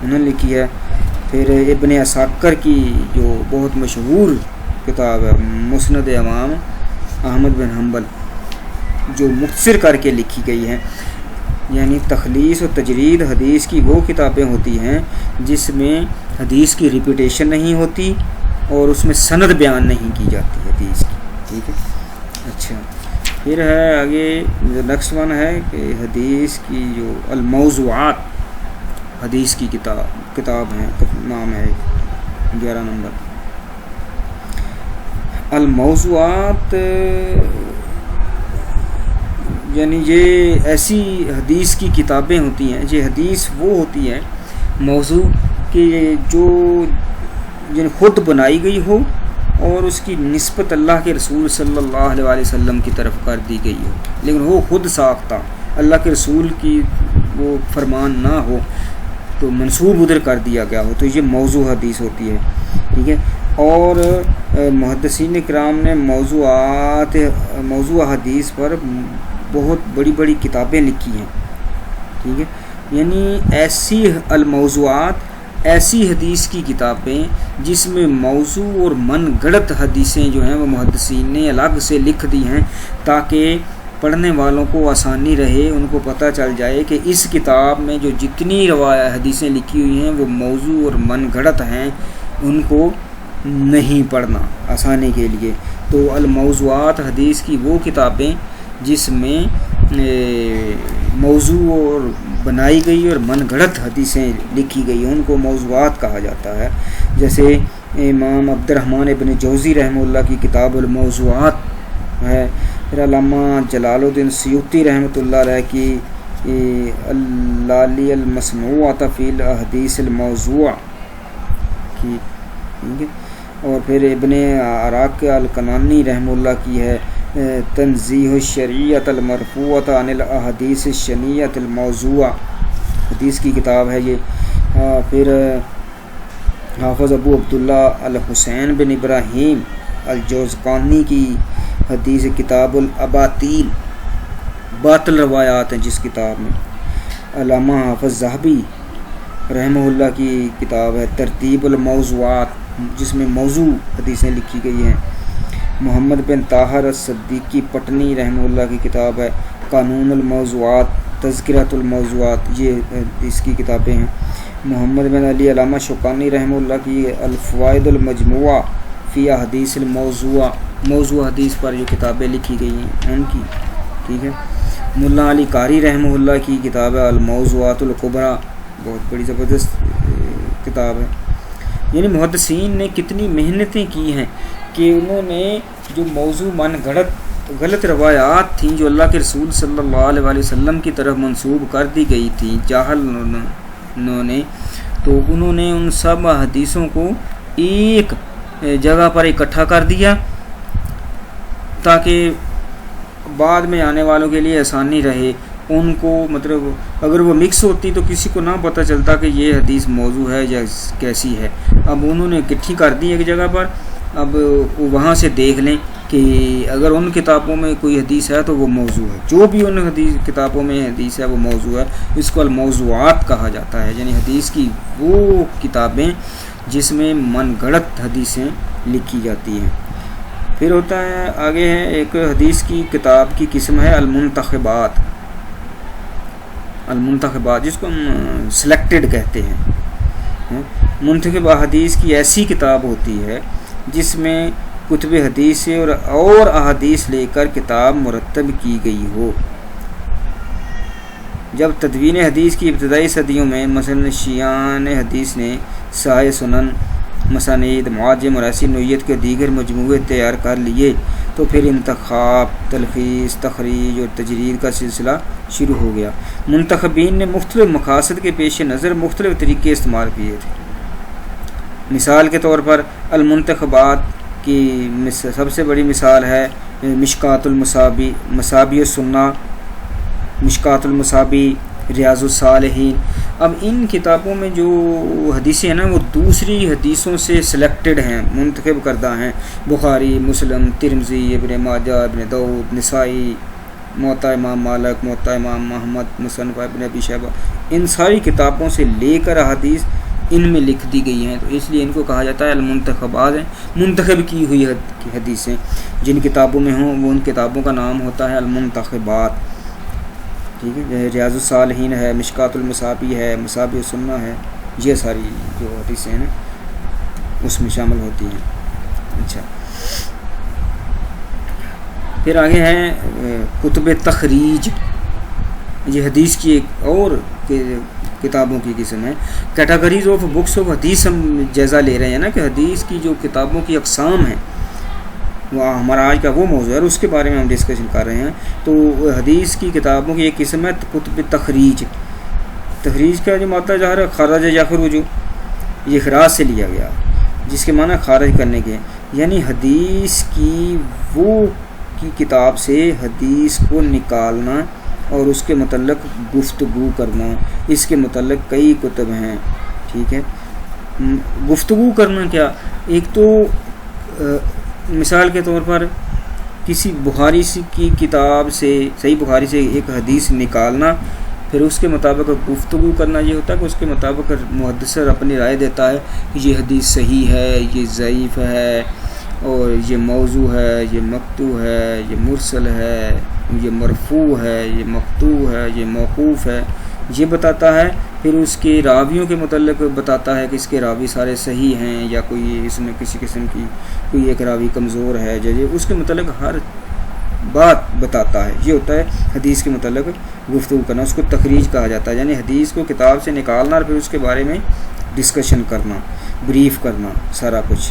انہوں نے لکھی ہے۔ پھر ابن عساکر کی جو بہت مشہور کتاب ہے مسند امام احمد بن حنبل، جو مختصر کر کے لکھی گئی ہے۔ یعنی تخلیص و تجرید حدیث کی وہ کتابیں ہوتی ہیں جس میں حدیث کی ریپیٹیشن نہیں ہوتی اور اس میں سند بیان نہیں کی جاتی حدیث کی، ٹھیک ہے۔ اچھا پھر ہے آگے نیکسٹ ون ہے کہ حدیث کی جو الموضوعات، حدیث کی کتاب ہے، نام ہے 11 نمبر۔ الموضوعات یعنی یہ ایسی حدیث کی کتابیں ہوتی ہیں، یہ حدیث وہ ہوتی ہے موضوع کہ جو خود بنائی گئی ہو اور اس کی نسبت اللہ کے رسول صلی اللہ علیہ وسلم کی طرف کر دی گئی ہو، لیکن وہ خود ساختہ اللہ کے رسول کی وہ فرمان نہ ہو تو منسوب ادھر کر دیا گیا ہو، تو یہ موضوع حدیث ہوتی ہے، ٹھیک ہے۔ اور محدثین کرام نے موضوع حدیث پر بہت بڑی بڑی کتابیں لکھی ہیں، ٹھیک ہے، یعنی ایسی الموضوعات، ایسی حدیث کی کتابیں جس میں موضوع اور من گھڑت حدیثیں جو ہیں وہ محدثین نے الگ سے لکھ دی ہیں، تاکہ پڑھنے والوں کو آسانی رہے، ان کو پتہ چل جائے کہ اس کتاب میں جو جتنی حدیثیں لکھی ہوئی ہیں وہ موضوع اور من گھڑت ہیں، ان کو نہیں پڑھنا آسانی کے لیے۔ تو الموضوعات حدیث کی وہ کتابیں جس میں موضوع اور بنائی گئی اور من گھڑت حدیثیں لکھی گئی ان کو موضوعات کہا جاتا ہے۔ جیسے امام عبد الرحمن ابن جوزی رحمہ اللہ کی کتاب الموضوعات ہے، پھر علامہ جلال الدین سیوطی رحمۃ اللہ علیہ کی اللالی المسموعۃ فی الاحادیث الموضوع کی، ٹھیک ہے، اور پھر ابن عراق الکنانی رحمہ اللہ کی ہے تنزیہ الشریعۃ المرفوعۃ عن الاحادیث الشنیعۃ الموضوع، حدیث کی کتاب ہے یہ۔ پھر حافظ ابو عبداللہ الحسین بن ابراہیم الجوزقانی کی حدیث کتاب الاباطیل، باطل روایات ہیں جس کتاب میں۔ علامہ حافظ ذہبی رحمہ اللہ کی کتاب ہے ترتیب الموضوعات، جس میں موضوع حدیثیں لکھی گئی ہیں۔ محمد بن طاہر الصدیقی پٹنی رحمہ اللہ کی کتاب ہے قانون الموضوعات، تذکرۃ الموضوعات، یہ اس کی کتابیں ہیں۔ محمد بن علی علامہ شوکانی رحمہ اللہ کی الفوائد المجموعہ فی احادیث الموضوع، موضوع حدیث پر جو کتابیں لکھی گئی ہیں ان کی، ٹھیک ہے۔ ملا علی قاری رحمہ اللہ کی کتاب ہے الموضوعات الکبریٰ، بہت بڑی زبردست کتاب ہے۔ یعنی محدثین نے کتنی محنتیں کی ہیں کہ انہوں نے جو موضوع من گھڑت غلط روایات تھیں جو اللہ کے رسول صلی اللہ علیہ وسلم کی طرف منسوب کر دی گئی تھیں جاہل انہوں نے، تو انہوں نے ان سب حدیثوں کو ایک جگہ پر اکٹھا کر دیا تاکہ بعد میں آنے والوں کے لیے آسانی رہے ان کو، مطلب اگر وہ مکس ہوتی تو کسی کو نہ پتہ چلتا کہ یہ حدیث موضوع ہے یا کیسی ہے۔ اب انہوں نے اکٹھی کر دی ایک جگہ پر، اب وہاں سے دیکھ لیں کہ اگر ان کتابوں میں کوئی حدیث ہے تو وہ موضوع ہے، جو بھی ان کتابوں میں حدیث ہے وہ موضوع ہے، اس کو الموضوعات کہا جاتا ہے، یعنی حدیث کی وہ کتابیں جس میں من گھڑت حدیثیں لکھی جاتی ہیں۔ پھر ہوتا ہے آگے ہے ایک حدیث کی کتاب کی قسم ہے المنتخبات، جس کو ہم سلیکٹڈ کہتے ہیں۔ منتخب احادیث کی ایسی کتاب ہوتی ہے جس میں کتب حدیث اور احادیث لے کر کتاب مرتب کی گئی ہو۔ جب تدوین حدیث کی ابتدائی صدیوں میں مثلا شیعان حدیث نے صحیح سنن، مسانید، معاجم اور ایسی نوعیت کے دیگر مجموعے تیار کر لیے تو پھر انتخاب، تلخیص، تخریج اور تجرید کا سلسلہ شروع ہو گیا۔ منتخبین نے مختلف مقاصد کے پیش نظر مختلف طریقے استعمال کیے تھے۔ مثال کے طور پر المنتخبات کی سب سے بڑی مثال ہے مشکات المصابیح السنہ، مشکات المصابیح، ریاض الصالحین۔ اب ان کتابوں میں جو حدیثیں ہیں نا وہ دوسری حدیثوں سے سلیکٹڈ ہیں، منتخب کردہ ہیں، بخاری، مسلم، ترمذی، ابن ماجہ، ابن داؤد، نسائی، موطا امام مالک، موطا امام محمد، مصنف ابن ابی شیبہ، ان ساری کتابوں سے لے کر احادیث ان میں لکھ دی گئی ہیں، تو اس لیے ان کو کہا جاتا ہے المنتخبات ہیں، منتخب کی ہوئی حدیثیں جن کتابوں میں ہوں وہ ان کتابوں کا نام ہوتا ہے المنتخبات، ٹھیک ہے۔ ریاض الصالحین ہے، مشکات المصابیح ہے، مصابیح السنہ ہے، یہ ساری جو حدیثیں ہیں نا اس میں شامل ہوتی ہیں۔ اچھا، پھر آگے ہیں کتب تخریج، یہ حدیث کی ایک اور کتابوں کی قسم ہے۔ کیٹاگریز آف بکس آف حدیث ہم جائزہ لے رہے ہیں نا کہ حدیث کی جو کتابوں کی اقسام ہیں وہ ہمارا آج کا وہ موضوع ہے، اس کے بارے میں ہم ڈسکشن کر رہے ہیں۔ تو حدیث کی کتابوں کی ایک قسم ہے کتب تخریج۔ تخریج کا جو مطلب ظاہر ہے خرج یخرج، یہ اخراج سے لیا گیا جس کے معنی خارج کرنے کے، یعنی حدیث کی وہ کی کتاب سے حدیث کو نکالنا اور اس کے متعلق گفتگو کرنا۔ اس کے متعلق کئی کتب ہیں، ٹھیک ہے۔ گفتگو کرنا کیا، ایک تو مثال کے طور پر کسی بخاری کی کتاب سے، صحیح بخاری سے ایک حدیث نکالنا، پھر اس کے مطابق گفتگو کرنا، یہ ہوتا ہے کہ اس کے مطابق محدثر اپنی رائے دیتا ہے کہ یہ حدیث صحیح ہے، یہ ضعیف ہے، اور یہ موضوع ہے، یہ مقطوع ہے، یہ مرسل ہے، یہ مرفوع ہے، یہ مقطوع ہے، یہ موقوف ہے، یہ بتاتا ہے۔ پھر اس کے راویوں کے متعلق بتاتا ہے کہ اس کے راوی سارے صحیح ہیں یا کوئی اس میں کسی قسم کی کوئی ایک راوی کمزور ہے، جیسے اس کے متعلق ہر بات بتاتا ہے۔ یہ ہوتا ہے حدیث کے متعلق گفتگو کرنا، اس کو تخریج کہا جاتا ہے، یعنی حدیث کو کتاب سے نکالنا اور پھر اس کے بارے میں ڈسکشن کرنا، بریف کرنا سارا کچھ۔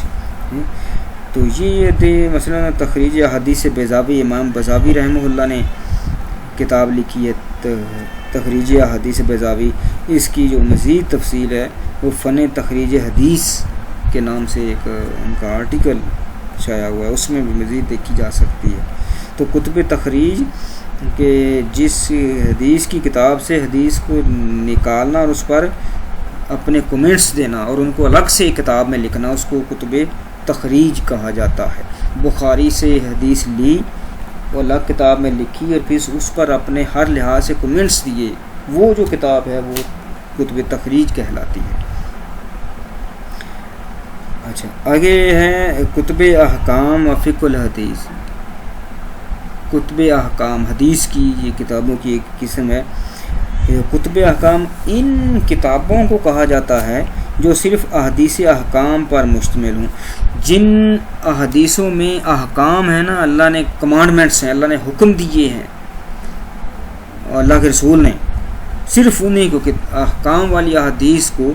تو یہ تھے مثلا تخریج حدیث بیضاوی، امام بیضاوی رحمہ اللہ نے کتاب لکھی ہے تخریج حدیث بیضاوی۔ اس کی جو مزید تفصیل ہے وہ فن تخریج حدیث کے نام سے ایک ان کا آرٹیکل شائع ہوا ہے، اس میں بھی مزید دیکھی جا سکتی ہے۔ تو کتب تخریج کہ جس حدیث کی کتاب سے حدیث کو نکالنا اور اس پر اپنے کومنٹس دینا اور ان کو الگ سے کتاب میں لکھنا، اس کو کتب تخریج کہا جاتا ہے۔ بخاری سے حدیث لی، وہ الگ کتاب میں لکھی اور پھر اس پر اپنے ہر لحاظ سے کومنٹس دیے، وہ جو کتاب ہے وہ کتب تخریج کہلاتی ہے۔ اچھا، آگے ہے کتب احکام و فقہ الحدیث۔ کتب احکام حدیث کی یہ کتابوں کی ایک قسم ہے۔ کتب احکام ان کتابوں کو کہا جاتا ہے جو صرف احادیث احکام پر مشتمل ہوں۔ جن احادیثوں میں احکام ہیں نا، اللہ نے کمانڈمنٹس ہیں، اللہ نے حکم دیے ہیں اور اللہ کے رسول نے، صرف انہیں کو احکام والی احادیث کو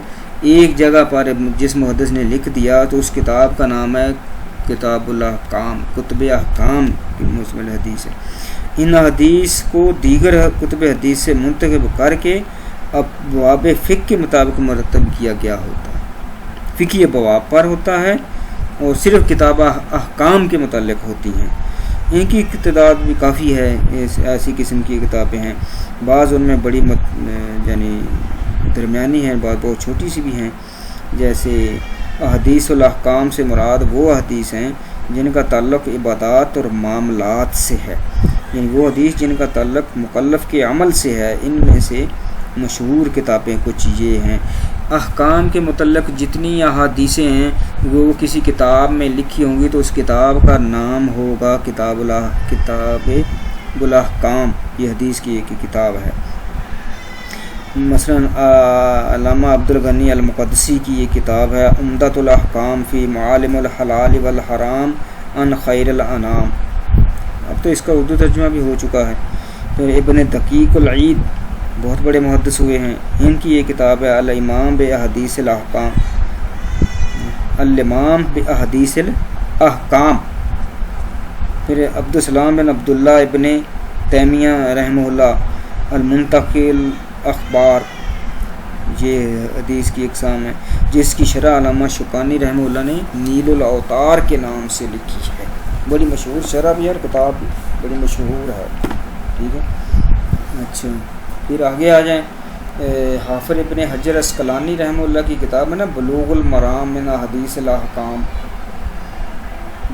ایک جگہ پر جس محدث نے لکھ دیا تو اس کتاب کا نام ہے کتاب الاحکام، کتب احکام کی مشتمل حدیث ہے۔ ان حدیث کو دیگر کتب حدیث سے منتخب کر کے ابواب فقہ کے مطابق مرتب کیا گیا ہوتا ہے، فقہی ابواب پر ہوتا ہے اور صرف کتاب احکام کے متعلق ہوتی ہیں۔ ان کی تعداد بھی کافی ہے، ایسی قسم کی کتابیں ہیں، بعض ان میں بڑی یعنی درمیانی ہیں، بعض بہت چھوٹی سی بھی ہیں۔ جیسے احادیث الاحکام سے مراد وہ حدیث ہیں جن کا تعلق عبادات اور معاملات سے ہے، یعنی وہ حدیث جن کا تعلق مکلف کے عمل سے ہے۔ ان میں سے مشہور کتابیں کچھ یہ ہیں۔ احکام کے متعلق جتنی احادیثیں ہیں وہ کسی کتاب میں لکھی ہوں گی تو اس کتاب کا نام ہوگا کتاب الاحکام۔ یہ حدیث کی ایک کتاب ہے۔ مثلا علامہ عبدالغنی المقدسی کی یہ کتاب ہے عمدۃ الاحکام فی معالم الحلال والحرام عن خیر الانام۔ اب تو اس کا اردو ترجمہ بھی ہو چکا ہے۔ پھر ابن دقیق العید بہت بڑے محدث ہوئے ہیں، ان کی یہ کتاب ہے الامام باحادیث الاحکام، الامام باحادیث الاحکام۔ پھر عبدالسلام بن عبداللہ ابن تیمیہ رحمہ اللہ المنتقل اخبار، یہ حدیث کی اقسام ہے جس کی شرح علامہ شوکانی رحمہ اللہ نے نیل الاوتار کے نام سے لکھی ہے۔ بڑی مشہور شرح بھی ہے اور کتاب بھی بڑی مشہور ہے، ٹھیک ہے۔ اچھا، پھر آگے آ جائیں، حافظ ابن حجر اسقلانی رحمہ اللہ کی کتاب ہے نا بلوغ المرام من احادیث الاحکام،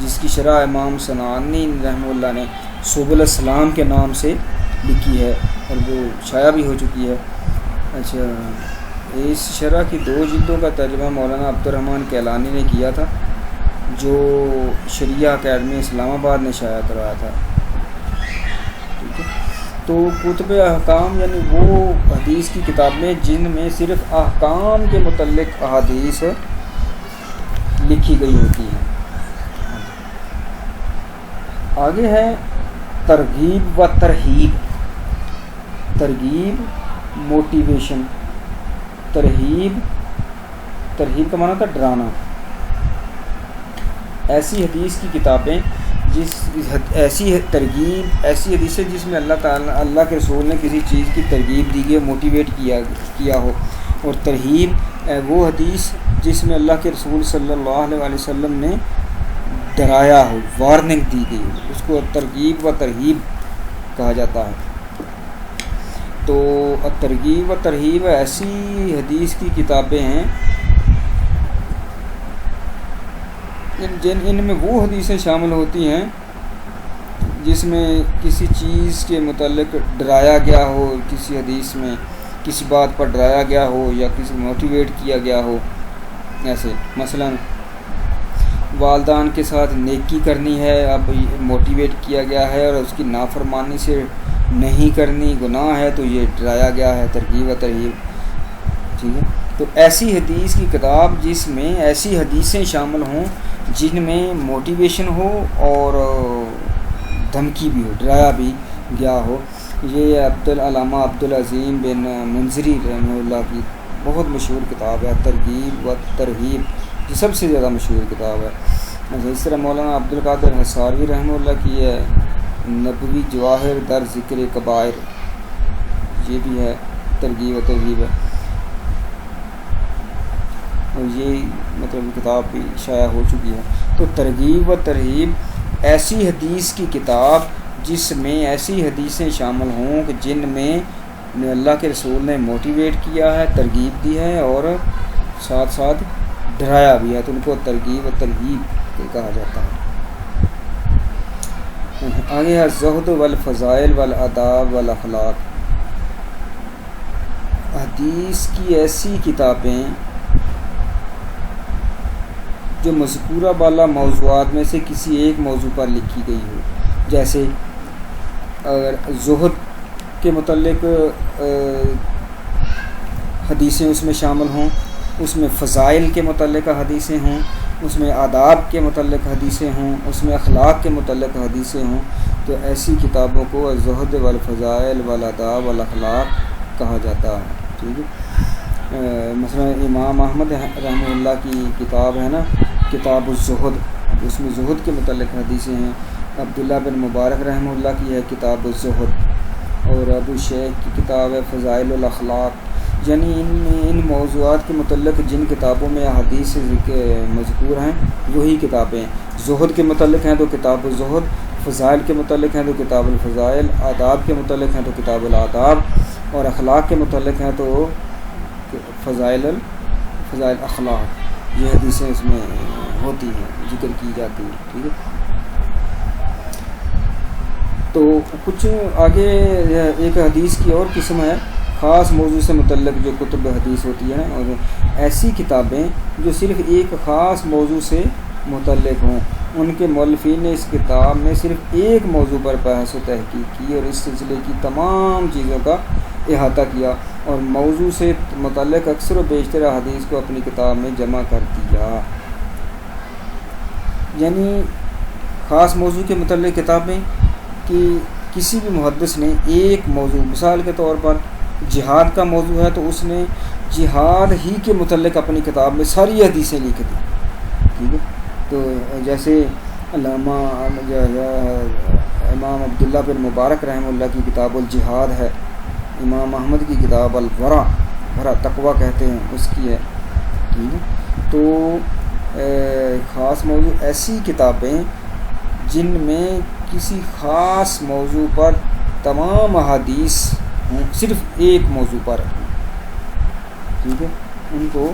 جس کی شرح امام صنعانی رحمہ اللہ نے سبل السلام کے نام سے لکھی ہے اور وہ شائع بھی ہو چکی ہے۔ اچھا، اس شرح کی 2 جلدوں کا ترجمہ مولانا عبد الرحمن کیلانی نے کیا تھا، جو شریعہ اکیڈمی اسلام آباد نے شائع کرایا تھا، ٹھیک ہے۔ تو کتب احکام یعنی وہ حدیث کی کتابیں جن میں صرف احکام کے متعلق احادیث لکھی گئی ہوتی ہیں۔ آگے ہے ترغیب و ترہیب۔ ترغیب موٹیویشن، ترہیب کا معنی تھا ڈرانا۔ ایسی حدیث کی کتابیں ایسی حدیث ہے جس میں اللہ کے رسول نے کسی چیز کی ترغیب دی گئی، موٹیویٹ کیا ہو، اور ترہیب وہ حدیث جس میں اللہ کے رسول صلی اللہ علیہ وسلم نے ڈرایا ہو، وارننگ دی گئی ہو، اس کو ترغیب و ترہیب کہا جاتا ہے۔ تو ترغیب و ترہیب ایسی حدیث کی کتابیں ہیں ان میں وہ حدیثیں شامل ہوتی ہیں جس میں کسی چیز کے متعلق ڈرایا گیا ہو، کسی حدیث میں کسی بات پر ڈرایا گیا ہو یا کسی موٹیویٹ کیا گیا ہو. ایسے مثلا والدان کے ساتھ نیکی کرنی ہے، اب موٹیویٹ کیا گیا ہے اور اس کی نافرمانی سے نہیں کرنی گناہ ہے، تو یہ ڈرایا گیا ہے، ترغیب و ترہیب. ٹھیک ہے، تو ایسی حدیث کی کتاب جس میں ایسی حدیثیں شامل ہوں جن میں موٹیویشن ہو اور دھمکی بھی ہو، ڈرایا بھی گیا ہو. یہ علامہ عبدالعظیم بن منذری رحمہ اللہ کی بہت مشہور کتاب ہے، ترغیب و ترہیب، جو سب سے زیادہ مشہور کتاب ہے. اس طرح مولانا عبدالقادر حصاروی رحمہ اللہ کی ہے نبوی جواہر در ذکر کبائر، یہ بھی ہے ترغیب و ترہیب ہے، اور یہ مطلب کتاب بھی شائع ہو چکی ہے. تو ترغیب و ترہیب ایسی حدیث کی کتاب جس میں ایسی حدیثیں شامل ہوں کہ جن میں اللہ کے رسول نے موٹیویٹ کیا ہے، ترغیب دی ہے اور ساتھ ساتھ ڈرایا بھی ہے، تو ان کو ترغیب و ترہیب کہا جاتا ہے. آگے ہے زہد والفضائل والآداب والاخلاق. حدیث کی ایسی کتابیں جو مذکورہ بالا موضوعات میں سے کسی ایک موضوع پر لکھی گئی ہو، جیسے اگر زہد کے متعلق حدیثیں اس میں شامل ہوں، اس میں فضائل کے متعلق حدیثیں ہوں، اس میں آداب کے متعلق حدیثیں ہوں، اس میں اخلاق کے متعلق حدیثیں ہوں، تو ایسی کتابوں کو زہد والفضائل والآداب والاخلاق کہا جاتا ہے. ٹھیک ہے، مثلا امام احمد رحمہ اللہ کی کتاب ہے نا کتاب الزہد، اس میں زہد کے متعلق حدیثیں ہیں. عبداللہ بن مبارک رحمہ اللہ کی ہے کتاب الزہد، اور ابو شیخ کی کتاب ہے فضائل الاخلاق. یعنی ان موضوعات کے متعلق جن کتابوں میں حدیث مذکور ہیں وہی کتابیں. زہد کے متعلق ہیں تو کتاب الزہد، فضائل کے متعلق ہیں تو کتاب الفضائل، آداب کے متعلق ہیں تو کتاب الآداب، اور اخلاق کے متعلق ہیں تو فضائل اخلاق. یہ حدیثیں اس میں ہوتی ہیں، ذکر کی جاتی ہیں. ٹھیک ہے، تو کچھ آگے ایک حدیث کی اور قسم ہے خاص موضوع سے متعلق جو کتب حدیث ہوتی ہے، اور ایسی کتابیں جو صرف ایک خاص موضوع سے متعلق ہوں. ان کے مؤلفین نے اس کتاب میں صرف ایک موضوع پر بحث و تحقیق کی اور اس سلسلے کی تمام چیزوں کا احاطہ کیا، اور موضوع سے متعلق اکثر و بیشتر حدیث کو اپنی کتاب میں جمع کر دیا. یعنی خاص موضوع کے متعلق کتابیں کہ کسی بھی محدث نے ایک موضوع، مثال کے طور پر جہاد کا موضوع ہے تو اس نے جہاد ہی کے متعلق اپنی کتاب میں ساری حدیثیں لکھ دی. ٹھیک ہے، تو جیسے علامہ امام عبداللہ بن مبارک رحمہ اللہ کی کتاب الجہاد ہے، امام احمد کی کتاب الورع، تقویٰ کہتے ہیں، اس کی ہے. ٹھیک ہے، تو خاص موضوع ایسی کتابیں جن میں کسی خاص موضوع پر تمام احادیث ہوں، صرف ایک موضوع پر. ٹھیک ہے، ان کو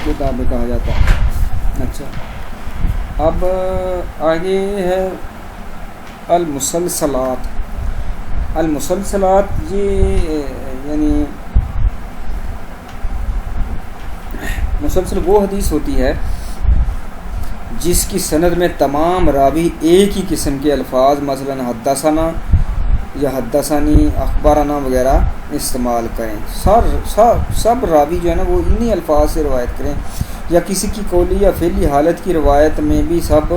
کتابیں کہا جاتا ہے. اچھا، اب آگے ہے المسلسلات. المسلسلات یہ یعنی مسلسل وہ حدیث ہوتی ہے جس کی سند میں تمام راوی ایک ہی قسم کے الفاظ مثلا حدثنا یا حدثنی، اخبارنا وغیرہ استعمال کریں. سب راوی جو ہے نا وہ انہی الفاظ سے روایت کریں، یا کسی کی قولی یا فعلی حالت کی روایت میں بھی سب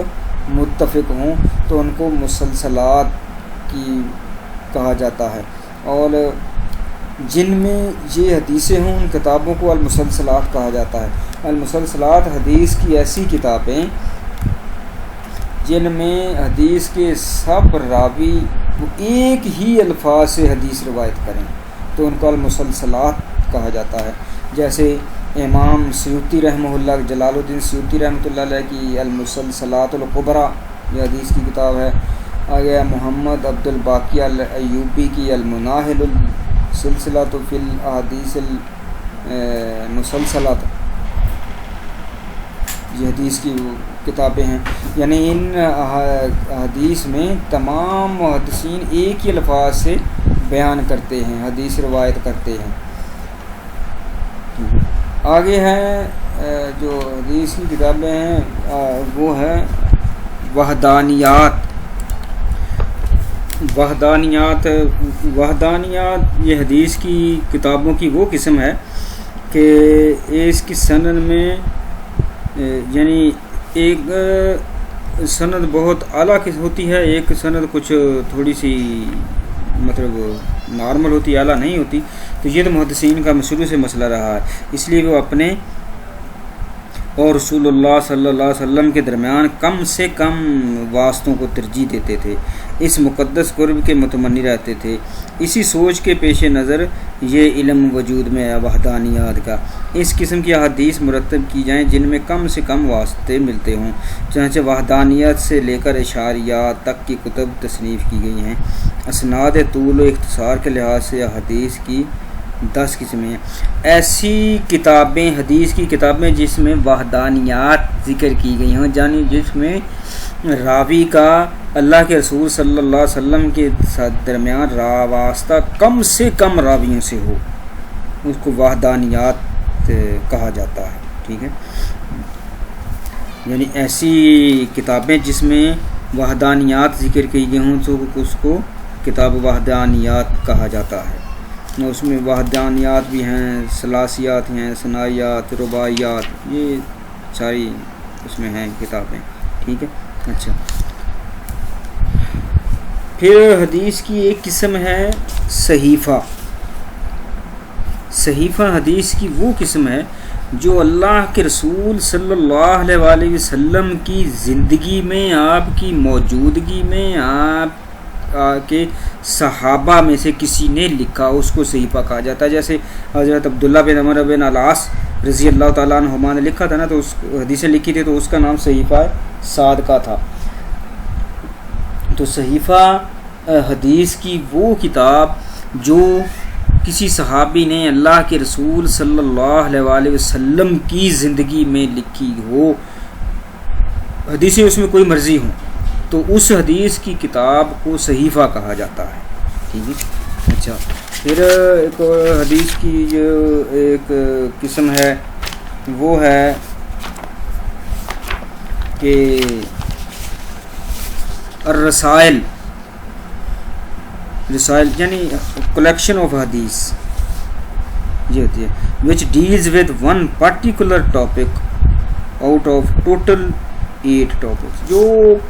متفق ہوں تو ان کو مسلسلات کی کہا جاتا ہے. اور جن میں یہ حدیثیں ہوں ان کتابوں کو المسلسلات کہا جاتا ہے. المسلسلات حدیث کی ایسی کتابیں جن میں حدیث کے سب راوی وہ ایک ہی الفاظ سے حدیث روایت کریں تو ان کو المسلسلات کہا جاتا ہے. جیسے امام سیوطی رحمہ اللہ، جلال الدین سیوطی رحمۃ اللہ علیہ کی المسلسلات الکبریٰ یہ حدیث کی کتاب ہے. آگے محمد عبد الباقی الایوبی کی المناہل السلسلۃ فی الاحادیث المسلسلات. یہ حدیث کی کتابیں ہیں، یعنی ان حدیث میں تمام محدثین ایک ہی الفاظ سے بیان کرتے ہیں، حدیث روایت کرتے ہیں۔ آگے ہیں جو حدیث کی کتابیں ہیں وہ ہے وحدانیات۔ یہ حدیث کی کتابوں کی وہ قسم ہے کہ اس کی سند میں یعنی ایک سند بہت اعلیٰ ہوتی ہے، ایک سند کچھ تھوڑی سی مطلب نارمل ہوتی، اعلیٰ نہیں ہوتی۔ تو یہ تو محدثین کا شروع سے مسئلہ رہا ہے، اس لیے وہ اپنے اور رسول اللہ صلی اللہ علیہ وسلم کے درمیان کم سے کم واسطوں کو ترجیح دیتے تھے، اس مقدس قرب کے متمنی رہتے تھے۔ اسی سوچ کے پیش نظر یہ علم وجود میں ہے وحدانیات کا۔ اس قسم کی احادیث مرتب کی جائیں جن میں کم سے کم واسطے ملتے ہوں، چنانچہ وحدانیت سے لے کر اشاریات تک کی کتب تصنیف کی گئی ہیں۔ اسناد طول و اختصار کے لحاظ سے احادیث کی 10 قسمیں ہیں۔ ایسی کتابیں، حدیث کی کتابیں جس میں وحدانیات ذکر کی گئی ہوں، یعنی جس میں راوی کا اللہ کے رسول صلی اللہ علیہ وسلم کے درمیان واسطہ کم سے کم راویوں سے ہو، اس کو وحدانیات کہا جاتا ہے۔ ٹھیک ہے، یعنی ایسی کتابیں جس میں وحدانیات ذکر کی گئی ہوں تو اس کو کتاب وحدانیات کہا جاتا ہے۔ اس میں وحدانیات بھی ہیں، ثلاثیات ہیں، ثنائیات، رباعیات، یہ ساری اس میں ہیں کتابیں۔ ٹھیک ہے، اچھا، پھر حدیث کی ایک قسم ہے صحیفہ۔ صحیفہ حدیث کی وہ قسم ہے جو اللہ کے رسول صلی اللہ علیہ وآلہ وسلم کی زندگی میں، آپ کی موجودگی میں، آپ کے صحابہ میں سے کسی نے لکھا، اس کو صحیفہ کہا جاتا ہے۔ جیسے حضرت عبداللہ بن عمر بن العاص رضی اللہ تعالیٰ عنہما نے لکھا تھا نا، تو اس حدیثیں لکھی تھی، تو اس کا نام صحیفہ صادقہ تھا۔ تو صحیفہ حدیث کی وہ کتاب جو کسی صحابی نے اللہ کے رسول صلی اللہ علیہ وآلہ وسلم کی زندگی میں لکھی ہو، حدیثیں اس میں کوئی مرضی ہوں، تو اس حدیث کی کتاب کو صحیفہ کہا جاتا ہے۔ ٹھیک ہے، اچھا، پھر ایک حدیث کی جو ایک قسم ہے وہ ہے کہ الرسائل، رسائل یعنی کلیکشن آف حدیث، یہ ہوتی ہے which deals with one particular topic out of total 8 topics. جو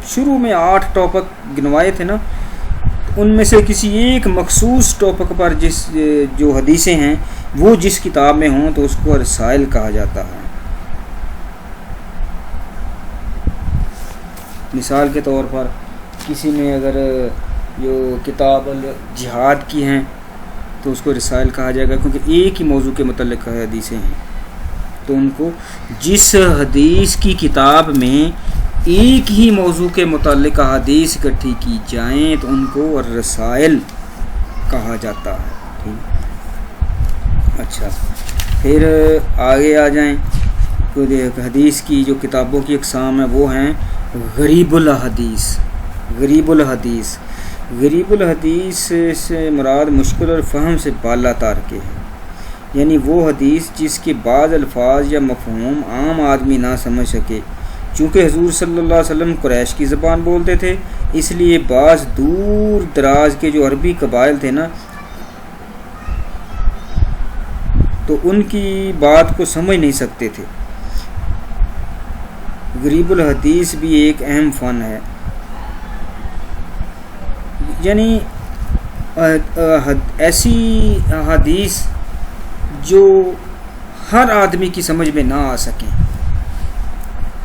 شروع میں 8 ٹاپک گنوائے تھے نا، ان میں سے کسی ایک مخصوص ٹاپک پر جو حدیثیں ہیں وہ جس کتاب میں ہوں تو اس کو رسائل کہا جاتا ہے۔ مثال کے طور پر کسی میں اگر جو کتاب الجہاد کی ہیں تو اس کو رسائل کہا جائے گا، کیونکہ ایک ہی موضوع کے متعلق حدیثیں ہیں، تو ان کو جس حدیث کی کتاب میں ایک ہی موضوع کے متعلق حدیث اکٹھی کی جائیں تو ان کو رسائل کہا جاتا ہے۔ ٹھیک، اچھا، پھر آگے آ جائیں تو حدیث کی جو کتابوں کی اقسام ہیں وہ ہیں غریب الحدیث۔ غریب الحدیث، غریب الحدیث سے مراد مشکل اور فہم سے بالا تار کے ہیں، یعنی وہ حدیث جس کے بعض الفاظ یا مفہوم عام آدمی نہ سمجھ سکے۔ چونکہ حضور صلی اللہ علیہ وسلم قریش کی زبان بولتے تھے، اس لیے بعض دور دراز کے جو عربی قبائل تھے نا، تو ان کی بات کو سمجھ نہیں سکتے تھے۔ غریب الحدیث بھی ایک اہم فن ہے، یعنی ایسی حدیث جو ہر آدمی کی سمجھ میں نہ آ سکیں،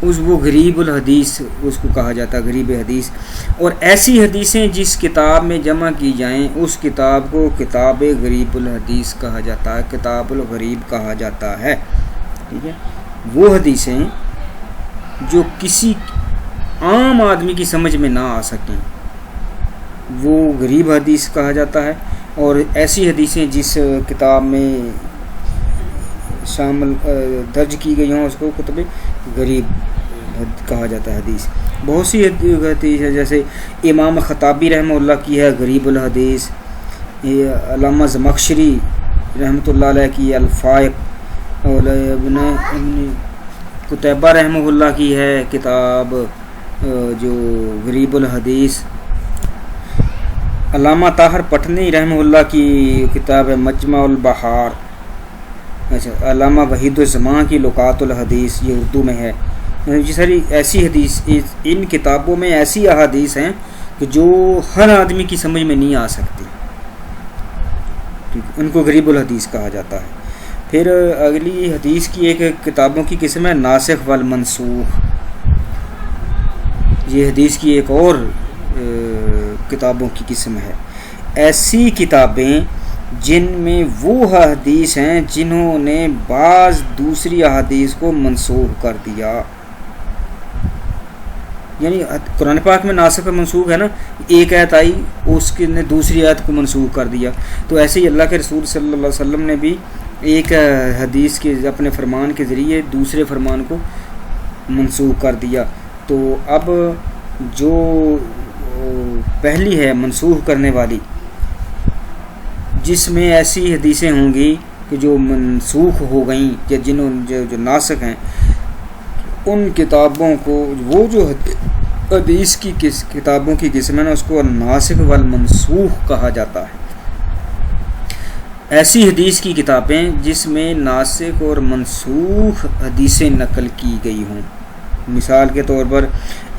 وہ غریب الحدیث اس کو کہا جاتا ہے، غریب حدیث۔ اور ایسی حدیثیں جس کتاب میں جمع کی جائیں اس کتاب کو کتاب غریب الحدیث کہا جاتا ہے، کتاب الغریب کہا جاتا ہے۔ ٹھیک ہے، وہ حدیثیں جو کسی عام آدمی کی سمجھ میں نہ آ سکیں وہ غریب حدیث کہا جاتا ہے، اور ایسی حدیثیں جس کتاب میں شامل درج کی گئی ہوں اس کو کتب غریب کہا جاتا ہے حدیث. بہت سی حدیث ہے، جیسے امام خطابی رحمہ اللہ کی ہے غریب الحدیث، علامہ زمخشری رحمۃ اللہ علیہ کی الفائق، اور ابن قتیبہ رحمہ اللہ کی ہے کتاب جو غریب الحدیث. علامہ طاہر پٹنی رحمہ اللہ کی کتاب ہے مجمع البحار. اچھا، علامہ وحید الزمان کی لقات الحدیث، یہ اردو میں ہے. یہ ساری ایسی حدیث، ان کتابوں میں ایسی احادیث ہیں کہ جو ہر آدمی کی سمجھ میں نہیں آ سکتی، ان کو غریب الحدیث کہا جاتا ہے. پھر اگلی حدیث کی ایک کتابوں کی قسم ہے ناسخ والمنسوخ. یہ حدیث کی ایک اور کتابوں کی قسم ہے. ایسی کتابیں جن میں وہ حدیث ہیں جنہوں نے بعض دوسری احادیث کو منسوخ کر دیا. یعنی قرآن پاک میں ناسخ و منسوخ ہے نا، ایک آیت آئی اس کے نے دوسری آیت کو منسوخ کر دیا. تو ایسے ہی اللہ کے رسول صلی اللہ علیہ وسلم نے بھی ایک حدیث کے اپنے فرمان کے ذریعے دوسرے فرمان کو منسوخ کر دیا. تو اب جو پہلی ہے منسوخ کرنے والی، جس میں ایسی حدیثیں ہوں گی کہ جو منسوخ ہو گئیں یا جو ناسخ ہیں، ان کتابوں کو، وہ جو حدیث کی کتابوں کی قسم ہے نا، اس کو ناسخ والمنسوخ کہا جاتا ہے. ایسی حدیث کی کتابیں جس میں ناسخ اور منسوخ حدیثیں نقل کی گئی ہوں. مثال کے طور پر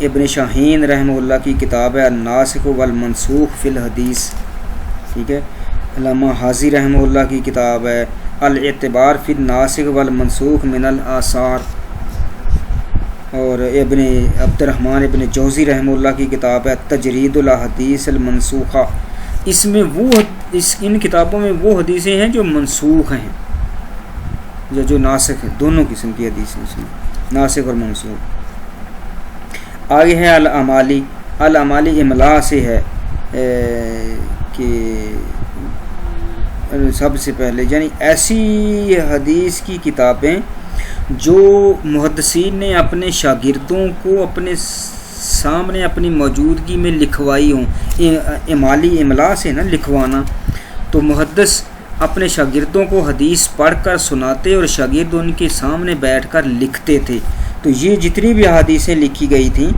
ابن شاہین رحمہ اللہ کی کتاب ہے الناسخ والمنسوخ فی الحدیث، ٹھیک ہے. علامہ حاضی رحمہ اللہ کی کتاب ہے الاعتبار فی الناسخ والمنسوخ من الآثار، اور ابن عبد الرحمن ابن جوزی رحمہ اللہ کی کتاب ہے تجرید الاحادیث المنسوخہ. اس میں ان کتابوں میں وہ حدیثیں ہیں جو منسوخ ہیں، جو ناسخ ہیں. دونوں قسم کی حدیثیں اس میں، ناسخ اور منسوخ. آگے ہے الامالی. الامالی املا سے ہے کہ سب سے پہلے یعنی ایسی حدیث کی کتابیں جو محدثین نے اپنے شاگردوں کو اپنے سامنے اپنی موجودگی میں لکھوائی ہوں. امالی املا سے نا لکھوانا. تو محدث اپنے شاگردوں کو حدیث پڑھ کر سناتے اور شاگرد ان کے سامنے بیٹھ کر لکھتے تھے. تو یہ جتنی بھی احادیثیں لکھی گئی تھیں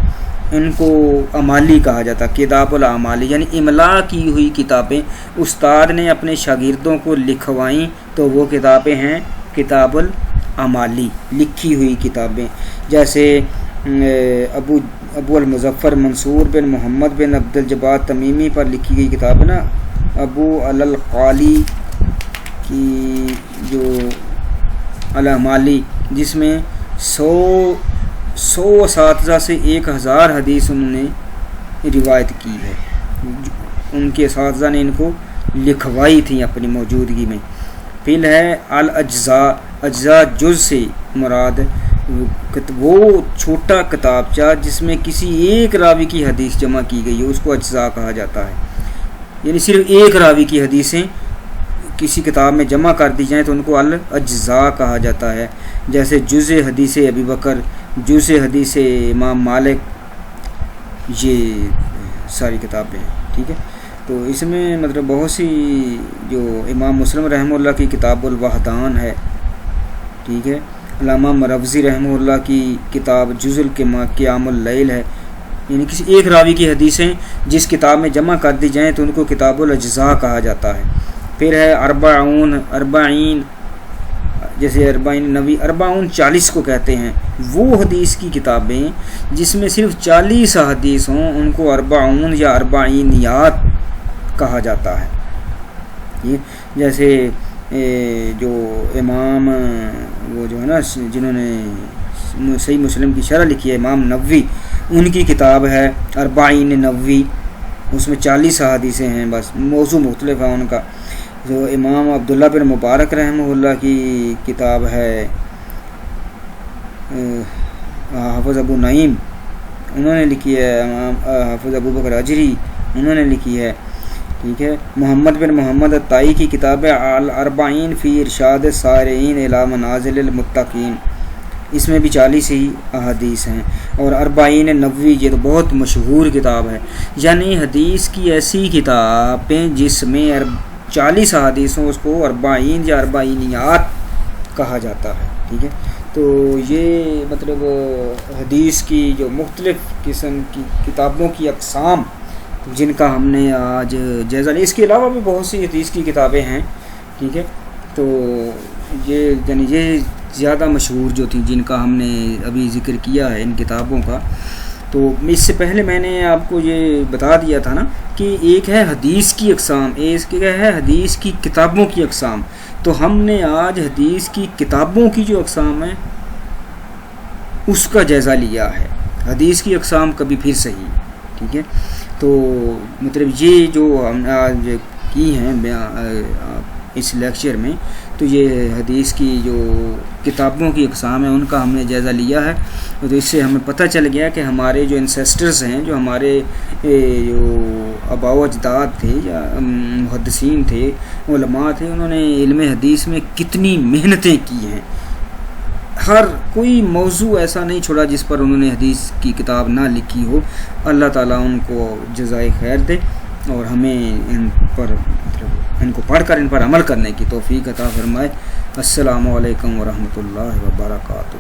ان کو امالی کہا جاتا. کتاب الامالی یعنی املا کی ہوئی کتابیں استاد نے اپنے شاگردوں کو لکھوائیں، تو وہ کتابیں ہیں کتاب الامالی، لکھی ہوئی کتابیں. جیسے ابو المظفر منصور بن محمد بن عبد الجبار تمیمی پر لکھی گئی کتاب ہے نا ابو القالی کی جو الامالی، جس میں 100 اساتذہ سے 1000 حدیث انہوں نے روایت کی ہے. ان کے اساتذہ نے ان کو لکھوائی تھیں اپنی موجودگی میں. پھر ہے الاجزاء. اجزاء جز سے مراد وہ چھوٹا کتابچہ جس میں کسی ایک راوی کی حدیث جمع کی گئی ہے، اس کو اجزاء کہا جاتا ہے. یعنی صرف ایک راوی کی حدیثیں کسی کتاب میں جمع کر دی جائیں تو ان کو الاجزاء کہا جاتا ہے. جیسے جز حدیث ابی بکر، جز حدیث امام مالک، یہ ساری کتابیں ہیں، ٹھیک ہے. تو اس میں مطلب بہت سی، جو امام مسلم رحمہ اللہ کی کتاب الوحدان ہے، ٹھیک ہے. علامہ مروزی رحمہ اللہ کی کتاب جز قیام اللیل ہے. یعنی کسی ایک راوی کی حدیثیں جس کتاب میں جمع کر دی جائیں تو ان کو کتاب الاجزاء کہا جاتا ہے. پھر ہے اربعین، جیسے اربعین 40 کو کہتے ہیں. وہ حدیث کی کتابیں جس میں صرف 40 حدیث ہوں ان کو اربعین یا اربعینیات کہا جاتا ہے. جیسے جو امام وہ جو ہے نا جنہوں نے صحیح مسلم کی شرح لکھی ہے امام نووی، ان کی کتاب ہے اربعین نووی. اس میں 40 حدیثیں ہیں، بس موضوع مختلف ہے ان کا. جو امام عبداللہ بن مبارک رحمہ اللہ کی کتاب ہے حافظ ابو نعیم، انہوں نے لکھی ہے. امام حافظ ابو بکر اجری انہوں نے لکھی ہے. ٹھیک ہے. محمد بن محمد الطائی کی کتاب ہے الاربعین فی ارشاد الصارعین الی منازل المتقین، اس میں بھی 40 ہی احادیث ہیں. اور اربعین نووی یہ تو بہت مشہور کتاب ہے، یعنی حدیث کی ایسی کتابیں جس میں 40 احادیثوں، اس کو اربعین یا اربعینیات کہا جاتا ہے. ٹھیک ہے. تو یہ مطلب حدیث کی جو مختلف قسم کی کتابوں کی اقسام جن کا ہم نے آج جائزہ لیا. اس کے علاوہ بھی بہت سی حدیث کی کتابیں ہیں. ٹھیک ہے. تو یہ یعنی یہ زیادہ مشہور جو تھیں جن کا ہم نے ابھی ذکر کیا ہے ان کتابوں کا. تو اس سے پہلے میں نے آپ کو یہ بتا دیا تھا نا کہ ایک ہے حدیث کی اقسام، ایک ہے حدیث کی کتابوں کی اقسام. تو ہم نے آج حدیث کی کتابوں کی جو اقسام ہیں اس کا جائزہ لیا ہے. حدیث کی اقسام کبھی پھر صحیح. ٹھیک ہے. تو مطلب یہ جو ہم نے آج کی ہیں اس لیکچر میں، تو یہ حدیث کی جو کتابوں کی اقسام ہیں ان کا ہم نے جائزہ لیا ہے. تو اس سے ہمیں پتہ چل گیا کہ ہمارے جو انسیسٹرز ہیں، جو ہمارے جو آباء و اجداد تھے یا محدثین تھے، علماء تھے، انہوں نے علم حدیث میں کتنی محنتیں کی ہیں. ہر کوئی موضوع ایسا نہیں چھوڑا جس پر انہوں نے حدیث کی کتاب نہ لکھی ہو. اللہ تعالیٰ ان کو جزائے خیر دے اور ہمیں ان کو پڑھ کر ان پر عمل کرنے کی توفیق عطا فرمائے. السلام علیکم ورحمۃ اللہ وبرکاتہ.